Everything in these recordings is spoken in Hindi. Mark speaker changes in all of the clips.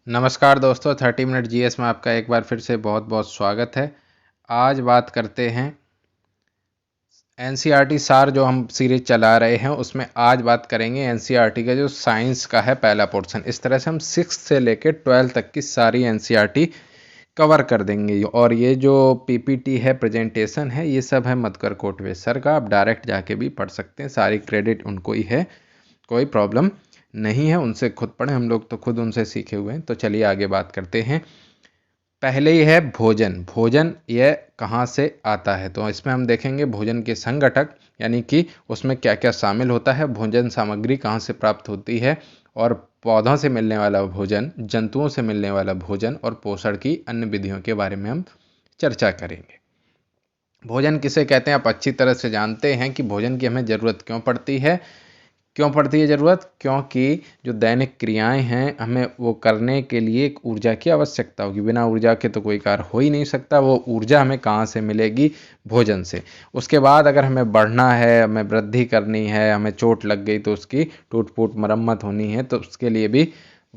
Speaker 1: नमस्कार दोस्तों, 30 मिनट जीएस में आपका एक बार फिर से बहुत बहुत स्वागत है। आज बात करते हैं एनसीईआरटी सार जो हम सीरीज चला रहे हैं उसमें आज बात करेंगे एनसीईआरटी का जो साइंस का है पहला पोर्शन। इस तरह से हम 6 से लेकर 12 तक की सारी एनसीईआरटी कवर कर देंगे। और ये जो पीपीटी है, प्रेजेंटेशन है, ये सब है मधुकर कोटवे सर का। आप डायरेक्ट जाके भी पढ़ सकते हैं, सारी क्रेडिट उनको ही है, कोई प्रॉब्लम नहीं है। उनसे खुद पढ़ें, हम लोग तो खुद उनसे सीखे हुए हैं। तो चलिए आगे बात करते हैं। पहले ही है भोजन। भोजन यह कहाँ से आता है, तो इसमें हम देखेंगे भोजन के संगठक, यानी कि उसमें क्या क्या शामिल होता है, भोजन सामग्री कहाँ से प्राप्त होती है, और पौधों से मिलने वाला भोजन, जंतुओं से मिलने वाला भोजन और पोषण की अन्य विधियों के बारे में हम चर्चा करेंगे। भोजन किसे कहते हैं आप अच्छी तरह से जानते हैं कि भोजन की हमें ज़रूरत क्यों पड़ती है। ज़रूरत, क्योंकि जो दैनिक क्रियाएं हैं हमें वो करने के लिए एक ऊर्जा की आवश्यकता होगी। बिना ऊर्जा के तो कोई कार्य हो ही नहीं सकता। वो ऊर्जा हमें कहाँ से मिलेगी? भोजन से। उसके बाद अगर हमें बढ़ना है, हमें वृद्धि करनी है, हमें चोट लग गई तो उसकी टूट फूट मरम्मत होनी है, तो उसके लिए भी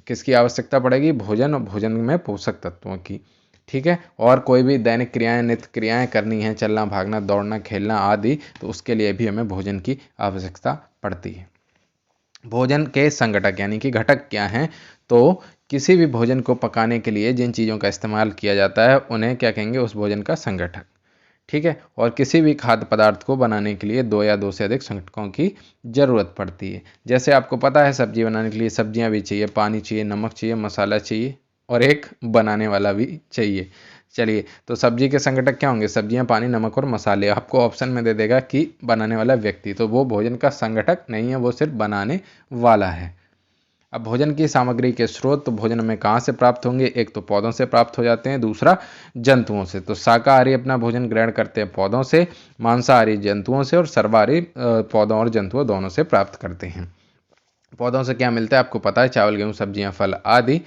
Speaker 1: किसकी आवश्यकता पड़ेगी? भोजन। और भोजन में पोषक तत्वों की, ठीक है। और कोई भी दैनिक क्रियाएं, नित्य क्रियाएं करनी है, चलना, भागना, दौड़ना, खेलना आदि, तो उसके लिए भी हमें भोजन की आवश्यकता पड़ती है। भोजन के संगठक यानी कि घटक क्या हैं? तो किसी भी भोजन को पकाने के लिए जिन चीज़ों का इस्तेमाल किया जाता है उन्हें क्या कहेंगे? उस भोजन का संगठक, ठीक है। और किसी भी खाद्य पदार्थ को बनाने के लिए 2 या 2 से अधिक संगठकों की ज़रूरत पड़ती है। जैसे आपको पता है, सब्जी बनाने के लिए सब्जियां भी चाहिए, पानी चाहिए, नमक चाहिए, मसाला चाहिए और एक बनाने वाला भी चाहिए। चलिए, तो सब्जी के संगठक क्या होंगे? सब्जियां, पानी, नमक और मसाले। आपको ऑप्शन में दे देगा कि बनाने वाला व्यक्ति, तो वो भोजन का संगठक नहीं है, वो सिर्फ बनाने वाला है। अब भोजन की सामग्री के स्रोत, तो भोजन में कहाँ से प्राप्त होंगे? एक तो पौधों से प्राप्त हो जाते हैं, दूसरा जंतुओं से। तो शाकाहारी अपना भोजन ग्रहण करते हैं पौधों से, मांसाहारी जंतुओं से, और सर्वाहारी पौधों और जंतुओं दोनों से प्राप्त करते हैं। पौधों से क्या मिलता है आपको पता है? चावल, गेहूँ, सब्जियां, फल आदि।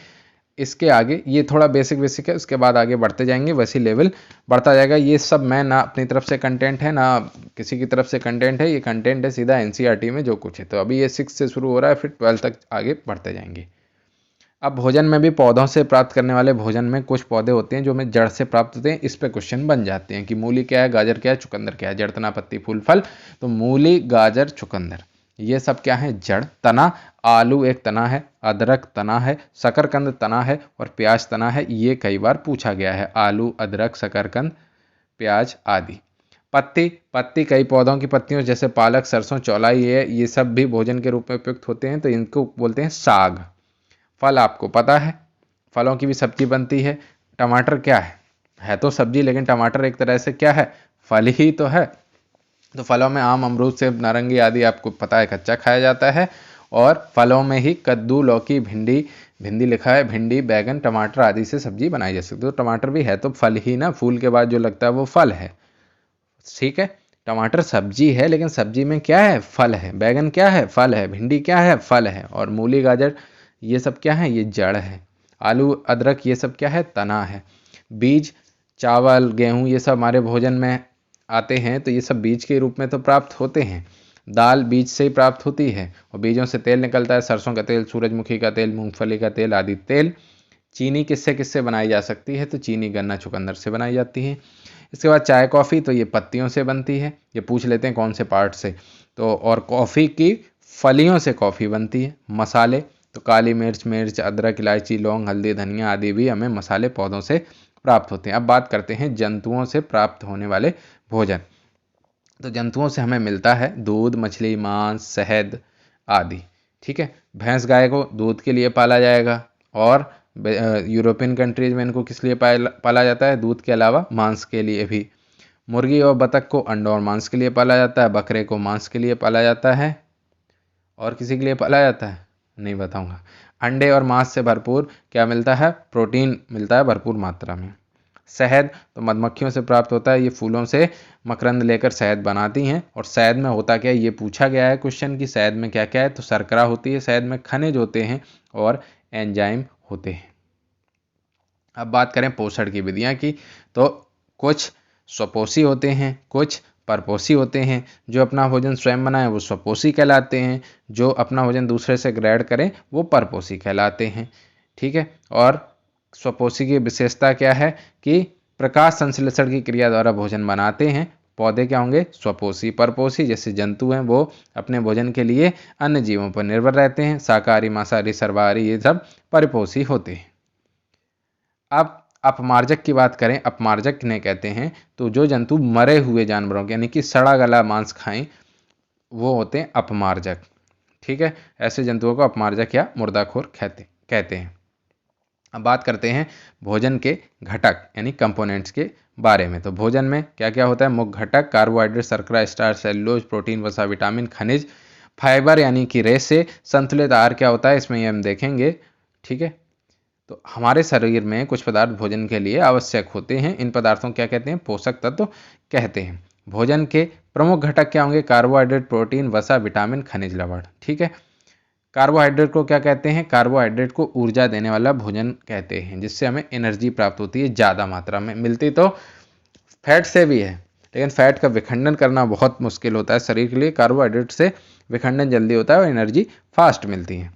Speaker 1: इसके आगे ये थोड़ा बेसिक है, उसके बाद आगे बढ़ते जाएंगे, वैसे लेवल बढ़ता जाएगा। ये सब मैं ना अपनी तरफ से कंटेंट है, ना किसी की तरफ से कंटेंट है, ये कंटेंट है सीधा एनसीईआरटी में जो कुछ है। तो अभी ये 6 से शुरू हो रहा है, फिर 12 तक आगे बढ़ते जाएंगे। अब भोजन में भी पौधों से प्राप्त करने वाले भोजन में कुछ पौधे होते हैं जो हमें जड़ से प्राप्त होते हैं। इस पे क्वेश्चन बन जाते हैं कि मूली क्या है, गाजर क्या है, चुकंदर क्या है। जड़, तना, पत्ती, फूल, फल। तो मूली, गाजर, चुकंदर, ये सब क्या है? जड़। तना, आलू एक तना है, अदरक तना है, शकरकंद तना है और प्याज तना है। ये कई बार पूछा गया है, आलू, अदरक, शकरकंद, प्याज आदि। पत्ती, पत्ती कई पौधों की पत्तियों जैसे पालक, सरसों, चौलाई, ये सब भी भोजन के रूप में उपयुक्त होते हैं, तो इनको बोलते हैं साग। फल आपको पता है, फलों की भी सब्जी बनती है। टमाटर क्या है तो सब्जी, लेकिन टमाटर एक तरह से क्या है? फल ही तो है। तो फलों में आम, अमरूद, सेब, नारंगी आदि आपको पता है कच्चा खाया जाता है। और फलों में ही कद्दू, लौकी, भिंडी, भिंडी लिखा है, भिंडी, बैगन, टमाटर आदि से सब्जी बनाई जा सकती है। तो टमाटर भी है तो फल ही ना, फूल के बाद जो लगता है वो फल है, ठीक है। टमाटर सब्जी है, लेकिन सब्जी में क्या है? फल है। बैगन क्या है? फल है। भिंडी क्या है? फल है। और मूली, गाजर, ये सब क्या है? ये जड़ है। आलू, अदरक, ये सब क्या है? तना है। बीज, चावल, गेहूं, ये सब हमारे भोजन में आते हैं, तो ये सब बीज के रूप में तो प्राप्त होते हैं। दाल बीज से ही प्राप्त होती है और बीजों से तेल निकलता है, सरसों का तेल, सूरजमुखी का तेल, मूंगफली का तेल आदि तेल। चीनी किससे किससे बनाई जा सकती है? तो चीनी गन्ना, चुकंदर से बनाई जाती है। इसके बाद चाय, कॉफ़ी, तो ये पत्तियों से बनती है। ये पूछ लेते हैं कौन से पार्ट से, तो और कॉफ़ी की फलियों से कॉफ़ी बनती है। मसाले, तो काली मिर्च, अदरक, इलायची, लौंग, हल्दी, धनिया आदि भी हमें मसाले पौधों से प्राप्त होते हैं। अब बात करते हैं जंतुओं से प्राप्त होने वाले भोजन। तो जंतुओं से हमें मिलता है दूध, मछली, मांस, शहद आदि, ठीक है। भैंस, गाय को दूध के लिए पाला जाएगा। और यूरोपियन कंट्रीज में इनको किस लिए पाला जाता है? दूध के अलावा मांस के लिए भी। मुर्गी और बतख को अंडों और मांस के लिए पाला जाता है। बकरे को मांस के लिए पाला जाता है। और किसी के लिए पाला जाता है? नहीं बताऊंगा। अंडे और मांस से भरपूर क्या मिलता है? प्रोटीन मिलता है भरपूर मात्रा में। शहद, तो मधुमक्खियों से प्राप्त होता है। ये फूलों से मकरंद लेकर शहद बनाती हैं। और शहद में होता क्या है? ये पूछा गया है क्वेश्चन कि शहद में क्या क्या है, तो शर्करा होती है, शहद में खनिज होते हैं और एंजाइम होते हैं। अब बात करें पोषण की विधियां की, तो कुछ स्वपोषी होते हैं, कुछ परपोषी होते हैं। जो अपना भोजन स्वयं बनाए वो स्वपोषी कहलाते हैं, जो अपना भोजन दूसरे से ग्रहण करें वो परपोषी कहलाते हैं। ठीक है। और स्वपोषी की विशेषता क्या है कि प्रकाश संश्लेषण की क्रिया द्वारा भोजन बनाते हैं। पौधे क्या होंगे? स्वपोषी। परपोषी जैसे जंतु हैं वो अपने भोजन के लिए अन्य जीवों पर निर्भर रहते हैं। शाकाहारी, मांसाहारी, सर्वाहारी ये सब परिपोषी होते हैं। अब अपमार्जक की बात करें, अपमार्जक किन्हें कहते हैं? तो जो जंतु मरे हुए जानवरों के यानी कि सड़ा गला मांस खाएं वो होते हैं अपमार्जक। ठीक है, ऐसे जंतुओं को अपमार्जक या मुर्दाखोर कहते हैं। अब बात करते हैं भोजन के घटक यानी कंपोनेंट्स के बारे में। तो भोजन में क्या क्या होता है? मुख्य घटक कार्बोहाइड्रेट, शर्करा, स्टार्च, सेलुलोज, प्रोटीन, वसा, विटामिन, खनिज, फाइबर यानी कि रेशे। संतुलित आहार क्या होता है इसमें ये हम देखेंगे। ठीक है, तो हमारे शरीर में कुछ पदार्थ भोजन के लिए आवश्यक होते हैं। इन पदार्थों को क्या कहते हैं? पोषक तत्व कहते हैं। भोजन के प्रमुख घटक क्या होंगे? कार्बोहाइड्रेट, प्रोटीन, वसा, विटामिन, खनिज, लवण। ठीक है, कार्बोहाइड्रेट को क्या कहते हैं? कार्बोहाइड्रेट को ऊर्जा देने वाला भोजन कहते हैं, जिससे हमें एनर्जी प्राप्त होती है। ज़्यादा मात्रा में मिलती तो फैट से भी है, लेकिन फैट का विखंडन करना बहुत मुश्किल होता है शरीर के लिए। कार्बोहाइड्रेट से विखंडन जल्दी होता है और एनर्जी फास्ट मिलती है।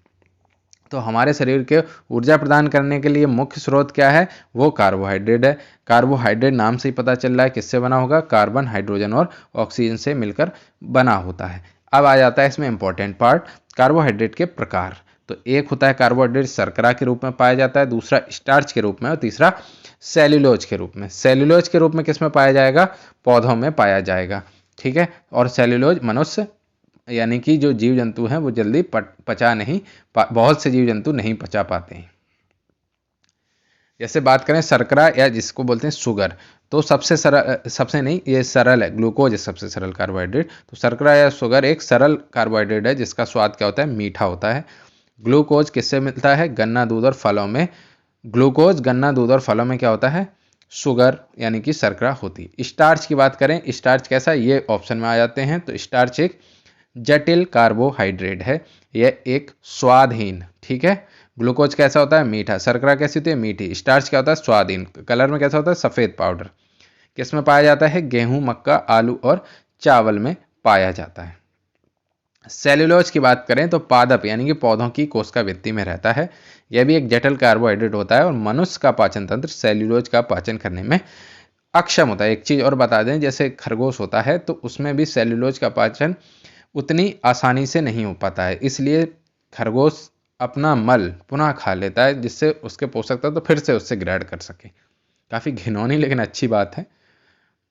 Speaker 1: तो हमारे शरीर के ऊर्जा प्रदान करने के लिए मुख्य स्रोत क्या है? वो कार्बोहाइड्रेट है। कार्बोहाइड्रेट नाम से ही पता चल रहा है किससे बना होगा? कार्बन, हाइड्रोजन और ऑक्सीजन से मिलकर बना होता है। अब आ जाता है इसमें इंपॉर्टेंट पार्ट, कार्बोहाइड्रेट के प्रकार। तो एक होता है कार्बोहाइड्रेट शर्करा के रूप में पाया जाता है, दूसरा स्टार्च के रूप में और तीसरा सेल्यूलोज के रूप में। सेल्यूलोज के रूप में किस में पाया जाएगा? पौधों में पाया जाएगा। ठीक है, और सेल्यूलोज मनुष्य यानी कि जो जीव जंतु हैं वो जल्दी पचा नहीं बहुत से जीव जंतु नहीं पचा पाते हैं। जैसे बात करें शर्करा या जिसको बोलते हैं शुगर, तो सबसे नहीं, ये सरल है, ग्लूकोज है सबसे सरल कार्बोहाइड्रेट। तो शर्करा या शुगर एक सरल कार्बोहाइड्रेट है जिसका स्वाद क्या होता है? मीठा होता है। ग्लूकोज किससे मिलता है? गन्ना, दूध और फलों में। ग्लूकोज गन्ना, दूध और फलों में क्या होता है? शुगर यानी कि शर्करा होती है। स्टार्च की बात करें, स्टार्च कैसा? ये ऑप्शन में आ जाते हैं। तो स्टार्च एक जटिल कार्बोहाइड्रेट है, यह एक स्वादहीन। ठीक है, ग्लूकोज कैसा होता है? मीठा। शर्करा कैसी होती है? मीठी। स्टार्च क्या होता है? स्वादहीन। कलर में कैसा होता है? सफ़ेद पाउडर। किस में पाया जाता है? गेहूं, मक्का, आलू और चावल में पाया जाता है। सेल्यूलोज की बात करें तो पादप यानी कि पौधों की कोशिका भित्ति में रहता है। यह भी एक जटिल कार्बोहाइड्रेट होता है और मनुष्य का पाचन तंत्र सेल्यूलोज का पाचन करने में अक्षम होता है। एक चीज़ और बता दें, जैसे खरगोश होता है तो उसमें भी सेल्यूलोज का पाचन उतनी आसानी से नहीं हो पाता है, इसलिए खरगोश अपना मल पुनः खा लेता है जिससे उसके पोषक तत्व तो फिर से उससे ग्रहण कर सके। काफ़ी घिनौनी लेकिन अच्छी बात है।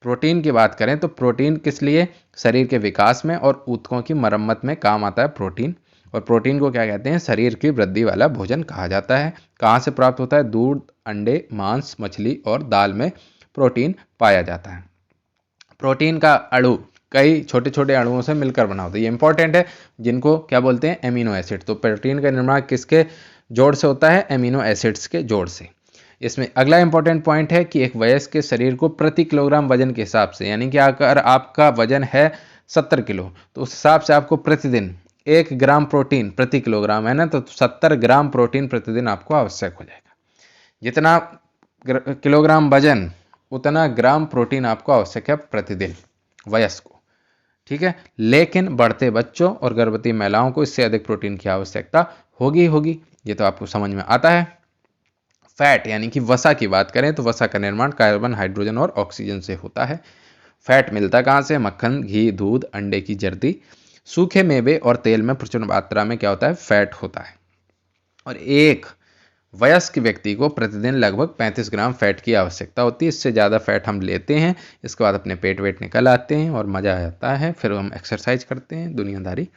Speaker 1: प्रोटीन की बात करें तो प्रोटीन किस लिए? शरीर के विकास में और ऊतकों की मरम्मत में काम आता है प्रोटीन। और प्रोटीन को क्या कहते हैं? शरीर की वृद्धि वाला भोजन कहा जाता है। कहाँ से प्राप्त होता है? दूध, अंडे, मांस, मछली और दाल में प्रोटीन पाया जाता है। प्रोटीन का अणु कई छोटे छोटे अणुओं से मिलकर बना होता है, ये इंपॉर्टेंट है, जिनको क्या बोलते हैं? Amino acid. तो प्रोटीन का निर्माण किसके जोड़ से होता है? एमिनो एसिड्स के जोड़ से। इसमें अगला इंपॉर्टेंट पॉइंट है कि एक वयस्क के शरीर को प्रति किलोग्राम वजन के हिसाब से, यानी कि अगर आपका वजन है 70 किलो तो उस हिसाब से आपको प्रतिदिन 1 ग्राम प्रोटीन प्रति किलोग्राम है ना, तो 70 ग्राम प्रोटीन प्रतिदिन आपको आवश्यक हो जाएगा। जितना किलोग्राम वजन उतना ग्राम प्रोटीन आपको आवश्यक है प्रतिदिन वयस्क को। ठीक है, लेकिन बढ़ते बच्चों और गर्भवती महिलाओं को इससे अधिक प्रोटीन की आवश्यकता होगी। ये तो आपको समझ में आता है। फैट यानी कि वसा की बात करें तो वसा का निर्माण कार्बन, हाइड्रोजन और ऑक्सीजन से होता है। फैट मिलता कहाँ से? मक्खन, घी, दूध, अंडे की जर्दी, सूखे मेवे और तेल में प्रचुर मात्रा में क्या होता है? फैट होता है। और एक वयस्क व्यक्ति को प्रतिदिन लगभग 35 ग्राम फैट की आवश्यकता होती है। इससे ज़्यादा फैट हम लेते हैं, इसके बाद अपने पेट वेट निकल आते हैं और मज़ा आता है, फिर हम एक्सरसाइज करते हैं दुनियादारी।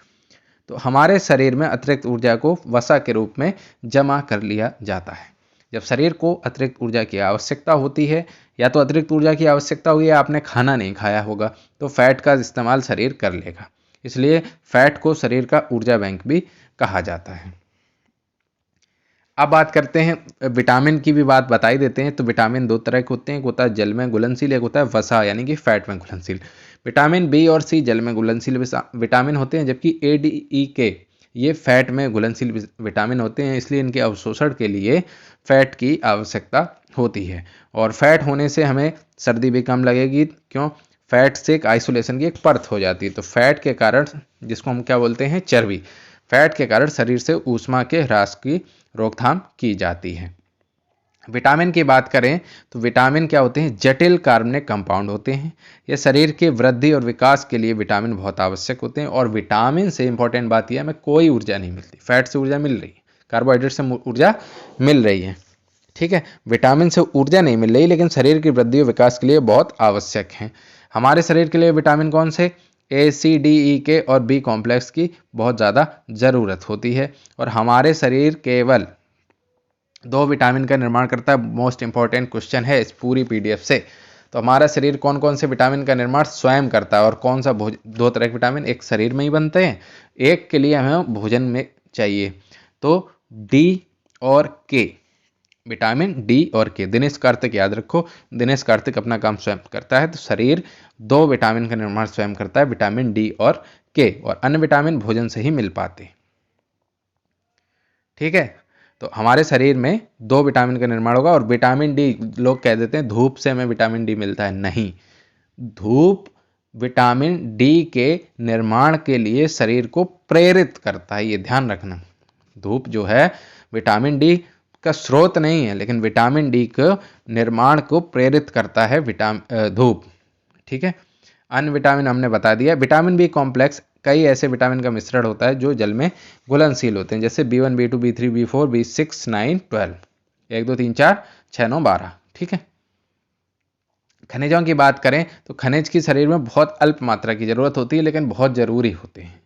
Speaker 1: तो हमारे शरीर में अतिरिक्त ऊर्जा को वसा के रूप में जमा कर लिया जाता है। जब शरीर को अतिरिक्त ऊर्जा की आवश्यकता होती है, या तो अतिरिक्त ऊर्जा की आवश्यकता हुई है, आपने खाना नहीं खाया होगा, तो फैट का इस्तेमाल शरीर कर लेगा। इसलिए फैट को शरीर का ऊर्जा बैंक भी कहा जाता है। अब बात करते हैं विटामिन की भी बात बता ही देते हैं। तो विटामिन 2 तरह के होते हैं, एक होता है जल में घुलनशील, एक होता है वसा यानी कि फैट में घुलनशील। विटामिन बी और सी जल में घुलनशील विटामिन होते हैं, जबकि ए, डी, ई, के ये फैट में घुलनशील विटामिन होते हैं, इसलिए इनके अवशोषण के लिए फैट की आवश्यकता होती है। और फैट होने से हमें सर्दी भी कम लगेगी, क्यों? फैट से एक आइसोलेशन की एक परत हो जाती है। तो फैट के कारण, जिसको हम क्या बोलते हैं? चर्बी, फैट के कारण शरीर से ऊष्मा के ह्रास की रोकथाम की जाती है। विटामिन की बात करें तो विटामिन क्या होते हैं? जटिल कार्बनिक कंपाउंड होते हैं। ये शरीर के वृद्धि और विकास के लिए विटामिन बहुत आवश्यक होते हैं। और विटामिन से इंपॉर्टेंट बात यह है, हमें कोई ऊर्जा नहीं मिलती। फैट से ऊर्जा मिल रही है, कार्बोहाइड्रेट से ऊर्जा मिल रही है, ठीक है। विटामिन से ऊर्जा नहीं मिल रही, लेकिन शरीर की वृद्धि और विकास के लिए बहुत आवश्यक हैं। हमारे शरीर के लिए विटामिन कौन से? ए, सी, डी, ई, के और बी कॉम्प्लेक्स की बहुत ज़्यादा ज़रूरत होती है। और हमारे शरीर केवल 2 विटामिन का निर्माण करता है। मोस्ट इंपॉर्टेंट क्वेश्चन है इस पूरी पीडीएफ से। तो हमारा शरीर कौन कौन से विटामिन का निर्माण स्वयं करता है? और कौन सा 2 तरह के विटामिन एक शरीर में ही बनते हैं, एक के लिए हमें भोजन में चाहिए। तो डी और के, विटामिन डी और के। दिनेश कार्तिक याद रखो, दिनेश कार्तिक अपना काम स्वयं करता है। तो शरीर 2 विटामिन का निर्माण स्वयं करता है, विटामिन डी और के। और अन्य विटामिन भोजन से ही मिल पाते, ठीक है। तो हमारे शरीर में 2 विटामिन का निर्माण होगा। और विटामिन डी, लोग कह देते हैं धूप से हमें विटामिन डी मिलता है। नहीं, धूप विटामिन डी के निर्माण के लिए शरीर को प्रेरित करता है, ये ध्यान रखना। धूप जो है विटामिन डी का स्रोत नहीं है, लेकिन विटामिन डी के निर्माण को प्रेरित करता है धूप, ठीक है। अन्य विटामिन हमने बता दिया। विटामिन बी कॉम्प्लेक्स कई ऐसे विटामिन का मिश्रण होता है जो जल में घुलनशील होते हैं, जैसे B1, B2, B3, B4, B6, 9, 12, 1, 2, 3, 4, 6, 9, 12, ठीक है। खनिजों की बात करें तो खनिज की शरीर में बहुत अल्प मात्रा की जरूरत होती है, लेकिन बहुत जरूरी होते हैं,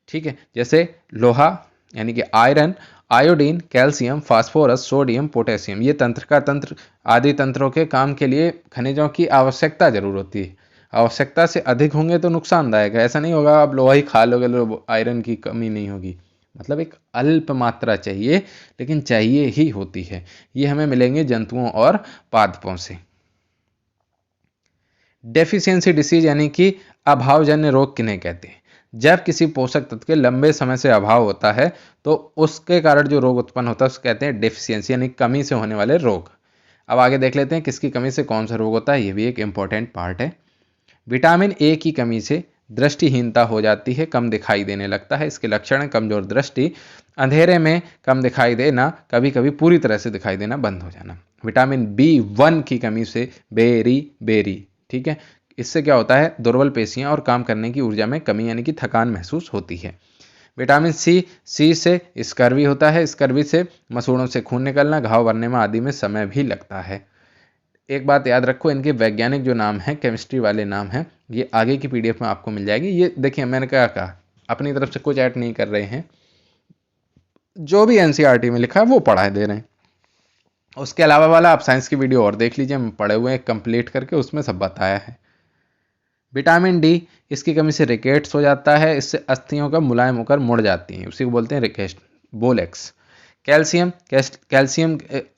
Speaker 1: ठीक है। जैसे लोहा यानी कि iron, iodine, calcium, phosphorus, sodium, potassium, ये तंत्र का तंत्र आदि तंत्रों के काम के लिए खनिजों की आवश्यकता जरूर होती है। आवश्यकता से अधिक होंगे तो नुकसानदायक है। ऐसा नहीं होगा आप लोहा ही खा लोगे तो आयरन की कमी नहीं होगी। मतलब एक अल्प मात्रा चाहिए, लेकिन चाहिए ही होती है। ये हमें मिलेंगे जंतुओं और पादपों से। डेफिशिएंसी डिसीज यानी कि अभावजन्य रोग किन्हें कहते हैं? जब किसी पोषक तत्व के लंबे समय से अभाव होता है तो उसके कारण जो रोग उत्पन्न होता है उसको कहते हैं डेफिशिएंसी, यानी कमी से होने वाले रोग। अब आगे देख लेते हैं किसकी कमी से कौन सा रोग होता है। ये भी एक इंपॉर्टेंट पार्ट है। विटामिन ए की कमी से दृष्टिहीनता हो जाती है, कम दिखाई देने लगता है। इसके लक्षण हैं कमजोर दृष्टि, अंधेरे में कम दिखाई देना, कभी कभी पूरी तरह से दिखाई देना बंद हो जाना। विटामिन B1 की कमी से बेरी, ठीक है, इससे क्या होता है? दुर्बल पेशियां और काम करने की ऊर्जा में कमी यानी कि थकान महसूस होती है। विटामिन सी से स्कर्वी होता है। स्कर्वी से मसूड़ों से खून निकलना, घाव भरने में आदि में समय भी लगता है। एक बात याद रखो, इनके वैज्ञानिक जो नाम है, केमिस्ट्री वाले नाम हैं, ये आगे की पीडीएफ में आपको मिल जाएगी। ये देखिए, मैंने क्या कहा, अपनी तरफ से कुछ ऐड नहीं कर रहे हैं, जो भी एनसीईआरटी में लिखा है वो पढ़ा दे रहे हैं। उसके अलावा वाला आप साइंस की वीडियो और देख लीजिए, हम पढ़े हुए हैं कंप्लीट करके, उसमें सब बताया है। विटामिन डी, इसकी कमी से रिकेट्स हो जाता है। इससे अस्थियों का मुलायम होकर मुड़ जाती हैं, उसी को बोलते हैं रिकेट्स, बोलेक्स। कैल्शियम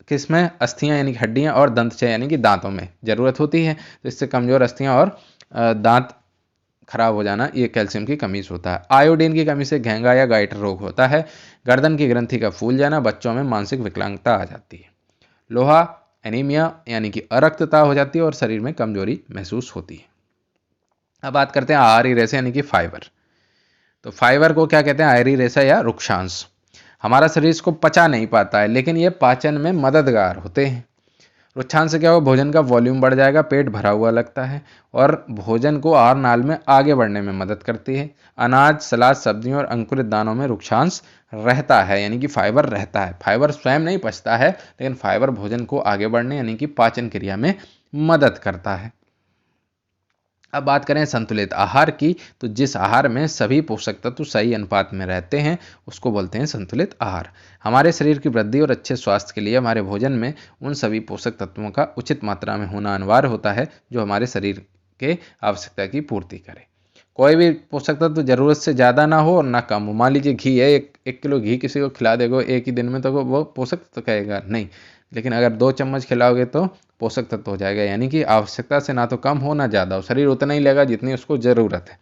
Speaker 1: किसमें? अस्थियां यानी कि हड्डियां और दंतचय यानी कि दांतों में जरूरत होती है। तो इससे कमजोर अस्थियां और दांत खराब हो जाना, ये कैल्शियम की कमी से होता है। आयोडीन की कमी से घेंगा या गाइटर रोग होता है। गर्दन की ग्रंथि का फूल जाना, बच्चों में मानसिक विकलांगता आ जाती है। लोहा, एनीमिया यानी कि अरक्तता हो जाती है और शरीर में कमजोरी महसूस होती है। अब बात करते हैं आहारी रेशा यानी कि फाइबर। तो फाइबर को क्या कहते हैं? आहारी रेशा या रुक्षांश। हमारा शरीर इसको पचा नहीं पाता है, लेकिन ये पाचन में मददगार होते हैं। रुक्षांश से क्या होगा? भोजन का वॉल्यूम बढ़ जाएगा, पेट भरा हुआ लगता है और भोजन को आहार नाल में आगे बढ़ने में मदद करती है। अनाज, सलाद, सब्जियों और अंकुरित दानों में रुक्षांश रहता है, यानी कि फाइबर रहता है। फाइबर स्वयं नहीं पचता है, लेकिन फाइबर भोजन को आगे बढ़ने यानी कि पाचन क्रिया में मदद करता है। अब बात करें संतुलित आहार की, तो जिस आहार में सभी पोषक तत्व सही अनुपात में रहते हैं उसको बोलते हैं संतुलित आहार। हमारे शरीर की वृद्धि और अच्छे स्वास्थ्य के लिए हमारे भोजन में उन सभी पोषक तत्वों का उचित मात्रा में होना अनिवार्य होता है जो हमारे शरीर के आवश्यकता की पूर्ति करे। कोई भी पोषक तत्व जरूरत से ज़्यादा ना हो और ना कम हो। मान लीजिए घी है, एक किलो घी किसी को खिला देगा एक ही दिन में तो वो पोषक तत्व कहेगा नहीं, लेकिन अगर 2 चम्मच खिलाओगे तो पोषक तत्व हो जाएगा। यानी कि आवश्यकता से ना तो कम हो ना ज़्यादा हो, शरीर उतना ही लेगा जितनी उसको ज़रूरत है।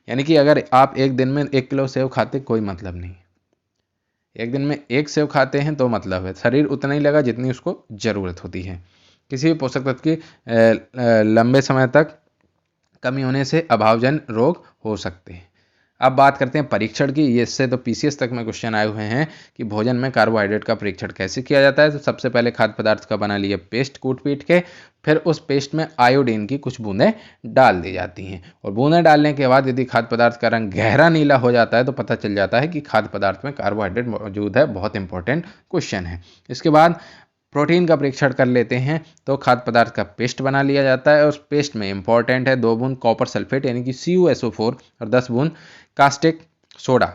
Speaker 1: यानी कि अगर आप एक दिन में 1 किलो सेव खाते कोई मतलब नहीं, एक दिन में 1 सेव खाते हैं तो मतलब है, शरीर उतना ही लेगा जितनी उसको ज़रूरत होती है। किसी भी पोषक तत्व की लंबे समय तक कमी होने से अभावजन्य रोग हो सकते हैं। अब बात करते हैं परीक्षण की। ये इससे तो पीसीएस तक में क्वेश्चन आए हुए हैं कि भोजन में कार्बोहाइड्रेट का परीक्षण कैसे किया जाता है। तो सबसे पहले खाद्य पदार्थ का बना लिया पेस्ट कूट पीट के, फिर उस पेस्ट में आयोडीन की कुछ बूंदें डाल दी जाती हैं, और बूंदें डालने के बाद यदि खाद्य पदार्थ का रंग गहरा नीला हो जाता है तो पता चल जाता है कि खाद्य पदार्थ में कार्बोहाइड्रेट मौजूद है। बहुत इंपॉर्टेंट क्वेश्चन है। इसके बाद प्रोटीन का परीक्षण कर लेते हैं। तो खाद्य पदार्थ का पेस्ट बना लिया जाता है, और उस पेस्ट में इंपॉर्टेंट है 2 बूंद कॉपर सल्फेट यानी कि CuSO4 और 10 बूंद कास्टिक सोडा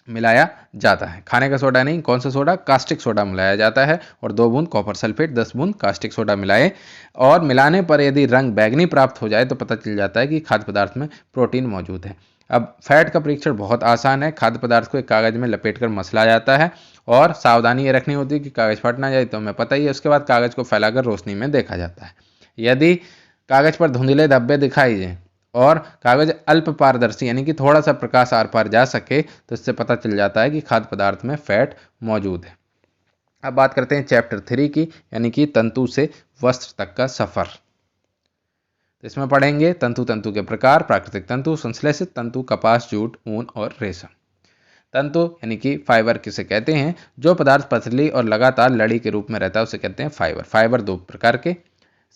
Speaker 1: मिलाया जाता है। खाने का सोडा नहीं, कौन सा सोडा, कास्टिक सोडा मिलाया जाता है, और 2 बूंद कॉपर सल्फेट 10 बूंद कास्टिक सोडा मिलाए, और मिलाने पर यदि रंग बैंगनी प्राप्त हो जाए तो पता चल जाता है कि खाद्य पदार्थ में प्रोटीन मौजूद है। अब फैट का परीक्षण बहुत आसान है। खाद्य पदार्थ को एक कागज में लपेटकर मसला जाता है, और सावधानी ये रखनी होती है कि कागज फट ना जाए, तो हमें पता ही है। उसके बाद कागज को फैलाकर रोशनी में देखा जाता है। यदि कागज पर धुंधले धब्बे दिखाई दें और कागज अल्प पारदर्शी यानी कि थोड़ा सा प्रकाश आर पार जा सके, तो इससे पता चल जाता है कि खाद्य पदार्थ में फैट मौजूद है। अब बात करते हैं चैप्टर 3 की, यानी कि तंतु से वस्त्र तक का सफर। तो इसमें पढ़ेंगे तंतु, तंतु के प्रकार, प्राकृतिक तंतु, संश्लेषित तंतु, कपास, जूट, ऊन और रेशम। तंतु यानी कि फाइबर किसे कहते हैं, जो पदार्थ पतली और लगातार लड़ी के रूप में रहता है उसे कहते हैं फाइबर। फाइबर 2 प्रकार के,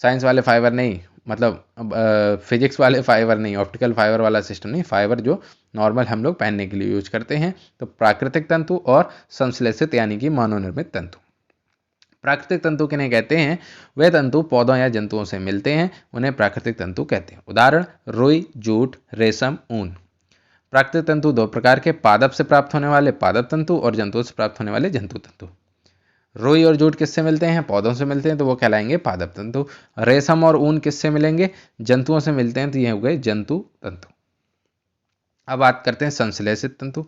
Speaker 1: साइंस वाले फाइबर नहीं, मतलब फिजिक्स वाले फाइबर नहीं, ऑप्टिकल फाइबर वाला सिस्टम नहीं, फाइबर जो नॉर्मल हम लोग पहनने के लिए यूज करते हैं। तो प्राकृतिक तंतु और संश्लेषित यानी कि मानव निर्मित तंतु। प्राकृतिक तंतु किन्हें कहते हैं, वे तंतु पौधों या जंतुओं से मिलते हैं, उन्हें प्राकृतिक तंतु कहते हैं। उदाहरण रुई, जूट, रेशम, ऊन। प्राकृतिक तंतु 2 प्रकार के, पादप से प्राप्त होने वाले पादप तंतु और जंतुओं से प्राप्त होने वाले जंतु तंतु। रुई और जूट किससे मिलते हैं, पौधों से मिलते हैं, तो वो कहलाएंगे पादप तंतु। रेशम और ऊन किससे मिलेंगे, जंतुओं से मिलते हैं, तो ये हो गए जंतु तंतु। अब बात करते हैं संश्लेषित तंतु।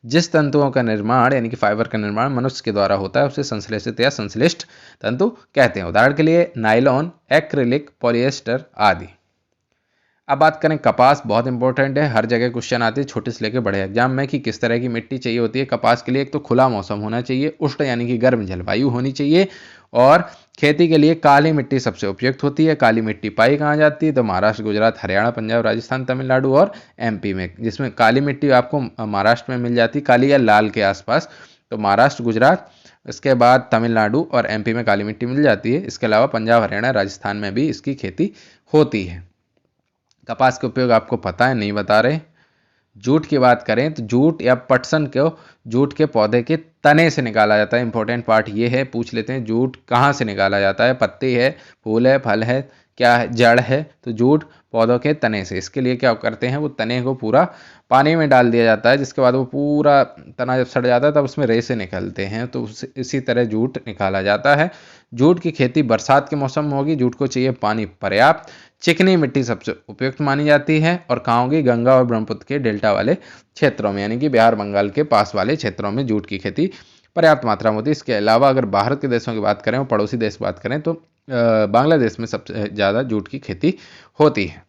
Speaker 1: जिस तंतुओं का निर्माण यानी कि फाइबर का निर्माण मनुष्य के द्वारा होता है उसे संश्लेषित या संश्लिष्ट तंतु कहते हैं। उदाहरण के लिए नायलॉन, एक्रिलिक, पॉलिएस्टर आदि। अब बात करें कपास, बहुत इंपॉर्टेंट है, हर जगह क्वेश्चन आते हैं छोटे से लेकर बड़े एग्जाम में कि किस तरह की मिट्टी चाहिए होती है कपास के लिए। एक तो खुला मौसम होना चाहिए, उष्ण यानी कि गर्म जलवायु होनी चाहिए, और खेती के लिए काली मिट्टी सबसे उपयुक्त होती है। काली मिट्टी पाई कहाँ जाती है, तो महाराष्ट्र, गुजरात, हरियाणा, पंजाब, राजस्थान, तमिलनाडु और MP में, जिसमें काली मिट्टी आपको महाराष्ट्र में मिल जाती है, काली या लाल के आसपास। तो महाराष्ट्र, गुजरात, इसके बाद तमिलनाडु और MP में काली मिट्टी मिल जाती है। इसके अलावा पंजाब, हरियाणा, राजस्थान में भी इसकी खेती होती है। कपास के उपयोग आपको पता है, नहीं बता रहे। जूट की बात करें तो जूट या पटसन को जूट के पौधे के तने से निकाला जाता है। इंपॉर्टेंट पार्ट ये है, पूछ लेते हैं जूट कहाँ से निकाला जाता है, पत्ती है, फूल है, फल है, क्या है, जड़ है, तो जूट पौधों के तने से। इसके लिए क्या करते हैं, वो तने को पूरा पानी में डाल दिया जाता है, जिसके बाद वो पूरा तना जब सड़ जाता है तब उसमें रेशे निकलते हैं, तो इसी तरह जूट निकाला जाता है। जूट की खेती बरसात के मौसम में होगी। जूट को चाहिए पानी पर्याप्त, चिकनी मिट्टी सबसे उपयुक्त मानी जाती है, और कहाँ होगी, गंगा और ब्रह्मपुत्र के डेल्टा वाले क्षेत्रों में, यानी कि बिहार बंगाल के पास वाले क्षेत्रों में जूट की खेती पर्याप्त मात्रा में होती है। इसके अलावा अगर बाहर के देशों की बात करें और पड़ोसी देश की बात करें तो बांग्लादेश में सबसे ज़्यादा जूट की खेती होती है।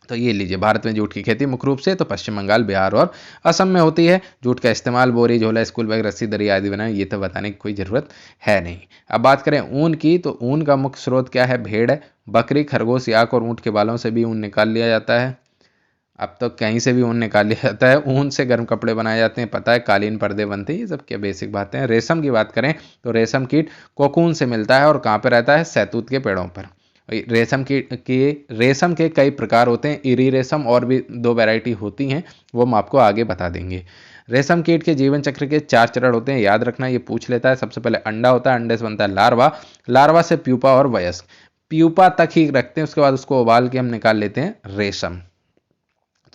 Speaker 1: तो ये लीजिए, भारत में जूट की खेती मुख्य रूप से तो पश्चिम बंगाल, बिहार और असम में होती है। जूट का इस्तेमाल बोरी, झोला, स्कूल बैग, रस्सी, दरी आदि बनाए, ये तो बताने की कोई ज़रूरत है नहीं। अब बात करें ऊन की, तो ऊन का मुख्य स्रोत क्या है, भेड़ है। बकरी, खरगोश, याक और ऊँट के बालों से भी ऊन निकाल लिया जाता है। अब तो कहीं से भी ऊन निकाल लिया जाता है। ऊन से गर्म कपड़े बनाए जाते हैं, पता है, कालीन, पर्दे बनते हैं, ये सब क्या बेसिक बातें हैं। रेशम की बात करें तो रेशम कीट कोकून से मिलता है, और कहाँ पर रहता है, शहतूत के पेड़ों पर। रेशम के कई प्रकार होते हैं, इरी रेशम और भी 2 वैरायटी होती हैं, वो हम आपको आगे बता देंगे। रेशम कीट के जीवन चक्र के 4 चरण होते हैं, याद रखना, ये पूछ लेता है। सबसे पहले अंडा होता है, अंडे से बनता है लार्वा, लार्वा से प्यूपा और वयस्क। प्यूपा तक ही रखते हैं, उसके बाद उसको उबाल के हम निकाल लेते हैं रेशम।